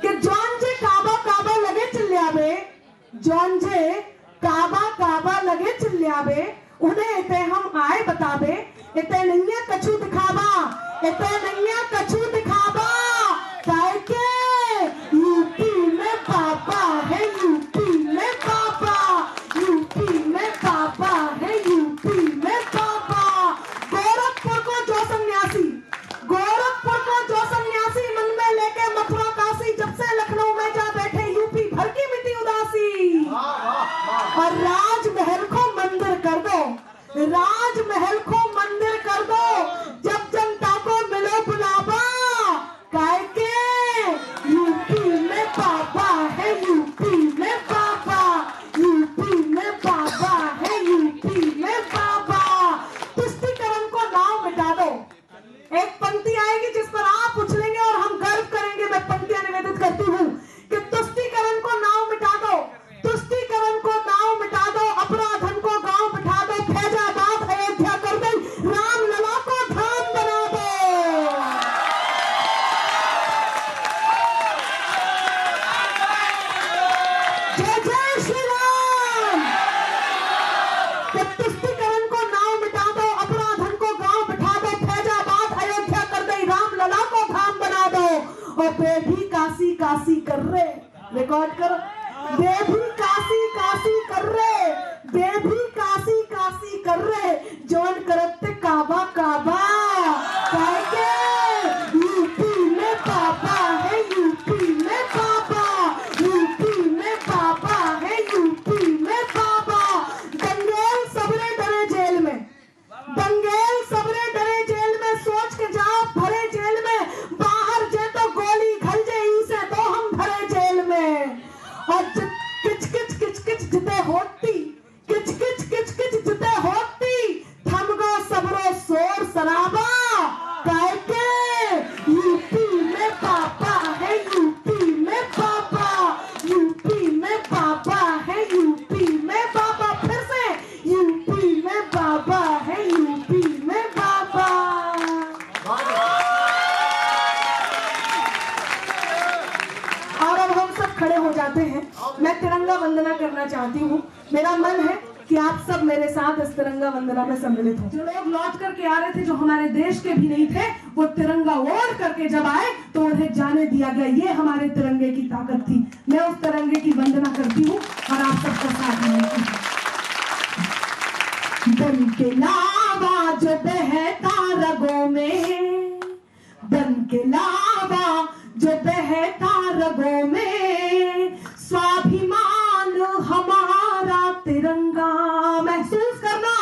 कि जौन जे काबा काबा लगे चिल्लावे, जौन जे काबा काबा लगे चिल्लावे, उन्हें इते हम आए बतावे, इते नहीं कछु दिखावा, इते नहीं कछु दिखावा। जय जय श्री राम। तुष्टिकरण को नाव मिटा दो, अपराधन को गांव बिठा दो, फैजाबाद अयोध्या कर दे, राम लला को धाम बना दो। और बेभी काशी काशी कर रे, रिकॉर्ड करो, बेभी काशी काशी कर रे, बेभी काशी काशी कर रे, जोन करते काबा काबा के यूपी में पापा है, यूपी में पापा, यूपी में पापा है, यूपी में पापा। दंगेल सबरे डरे जेल में, दंगेल सबरे डरे जेल में, सोच के जाओ भरे जेल में, बाहर जे तो गोली खल जे इसे तो हम भरे जेल में। और किच किच किच किच जिते होती, किच किच किच किच जिते होती, थम गो सबरो शोर शराबा के यूपी में पापा है, यूपी में पापा, यूपी में पापा है, यूपी में पापा। फिर से यूपी में पापा है, यूपी में पापा। और अब हम सब खड़े हो जाते हैं, मैं तिरंगा वंदना करना चाहती हूँ। मेरा मन है कि आप सब मेरे साथ इस तिरंगा वंदना में सम्मिलित हो। जो लोग लौट करके आ रहे थे, जो हमारे देश के भी नहीं थे, वो तिरंगा ओढ़ करके जब आए तो उन्हें जाने दिया गया। ये हमारे तिरंगे की ताकत थी। मैं उस तिरंगे की वंदना करती हूँ और आप सबका साथ देती हूँ। बन के लावा जो बहता रगों में, बन के लावा जो बहता रगों में, स्वाभिमान हमारा तिरंगा। महसूस करना,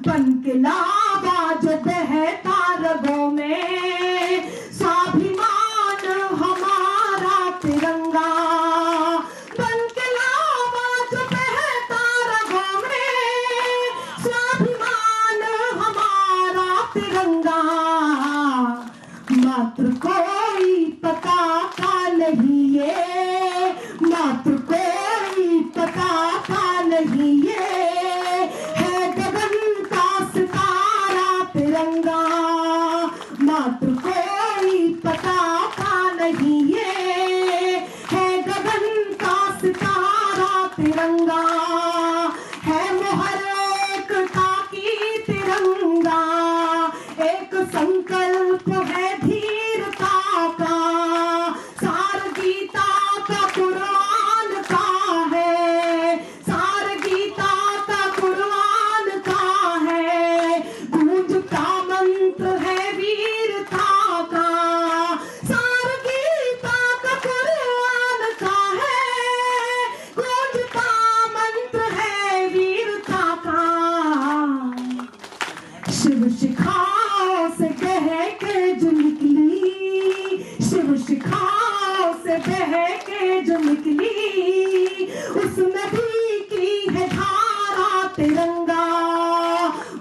बन के लावा जो बहता रगों में, स्वाभिमान हमारा तिरंगा। बन के लावा जो बहता रगों में, स्वाभिमान हमारा तिरंगा। मात्र कोई पताका नहीं ये, मात्र कोई पताका नहीं ये, है गगन का सितारा तिरंगा। मात्र कोई पताका नहीं ये, है गगन का सितारा तिरंगा। है मोहर एकता की तिरंगा, एक संकल्प है धीरता का, सार गीता का कुरान का है, सार गीता का कुरान का है, गूंजता मंत्र है वीरता का, सार गीता का कुरान का है, गूंजता मंत्र है वीरता का। शिव शिखाओं से बह के जो निकली, शिव शिखाओं से बह के जो निकली, उस नदी की है धारा तिरंगा।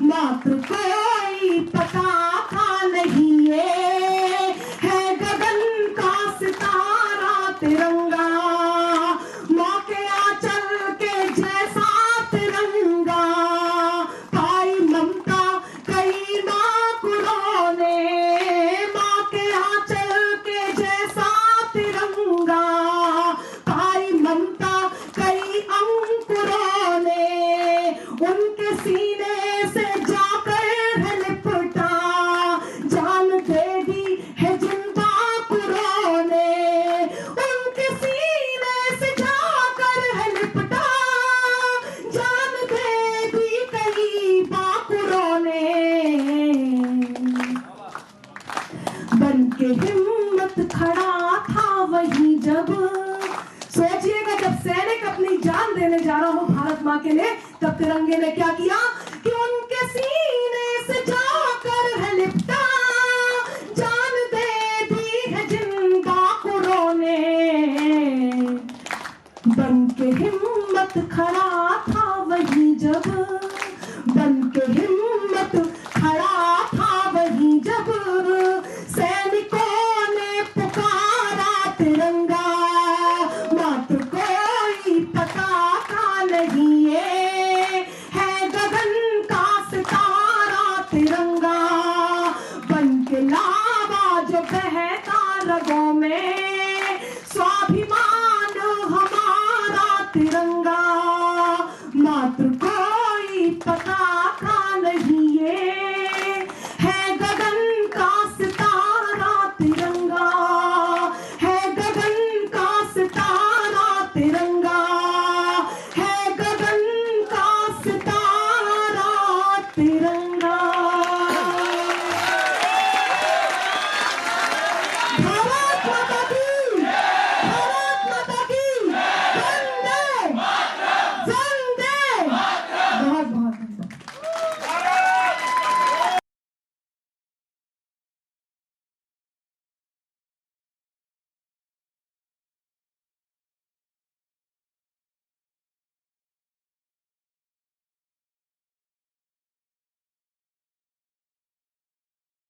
मात्र कोई पताका नहीं ये, है गगन का सितारा तिरंगा। माँ के आंचल के जैसा तिरंगा, पाई ममता कई माकुरों ने, माँ के आंचल के जैसा तिरंगा, पाई ममता कई अंकुरों ने, उनके सीने से जाकर है लिपटा, जान दे दी है जिन बाकुरों ने, उनके सीने से जाकर है लिपटा, जान दे दी कई बाकुरों ने। बन के हिम्मत खड़ा था वही जब, सोचिएगा जब सैनिक अपनी जान देने जा रहा हो भारत माँ के लिए, तब तिरंगे ने क्या किया कि उनके सीने से जाकर है लिपटा, जान दे दी है जिन बाकुरों ने। बन के हिम्मत खड़ा था वही जब, बन के हिम्मत खड़ा था वही जब,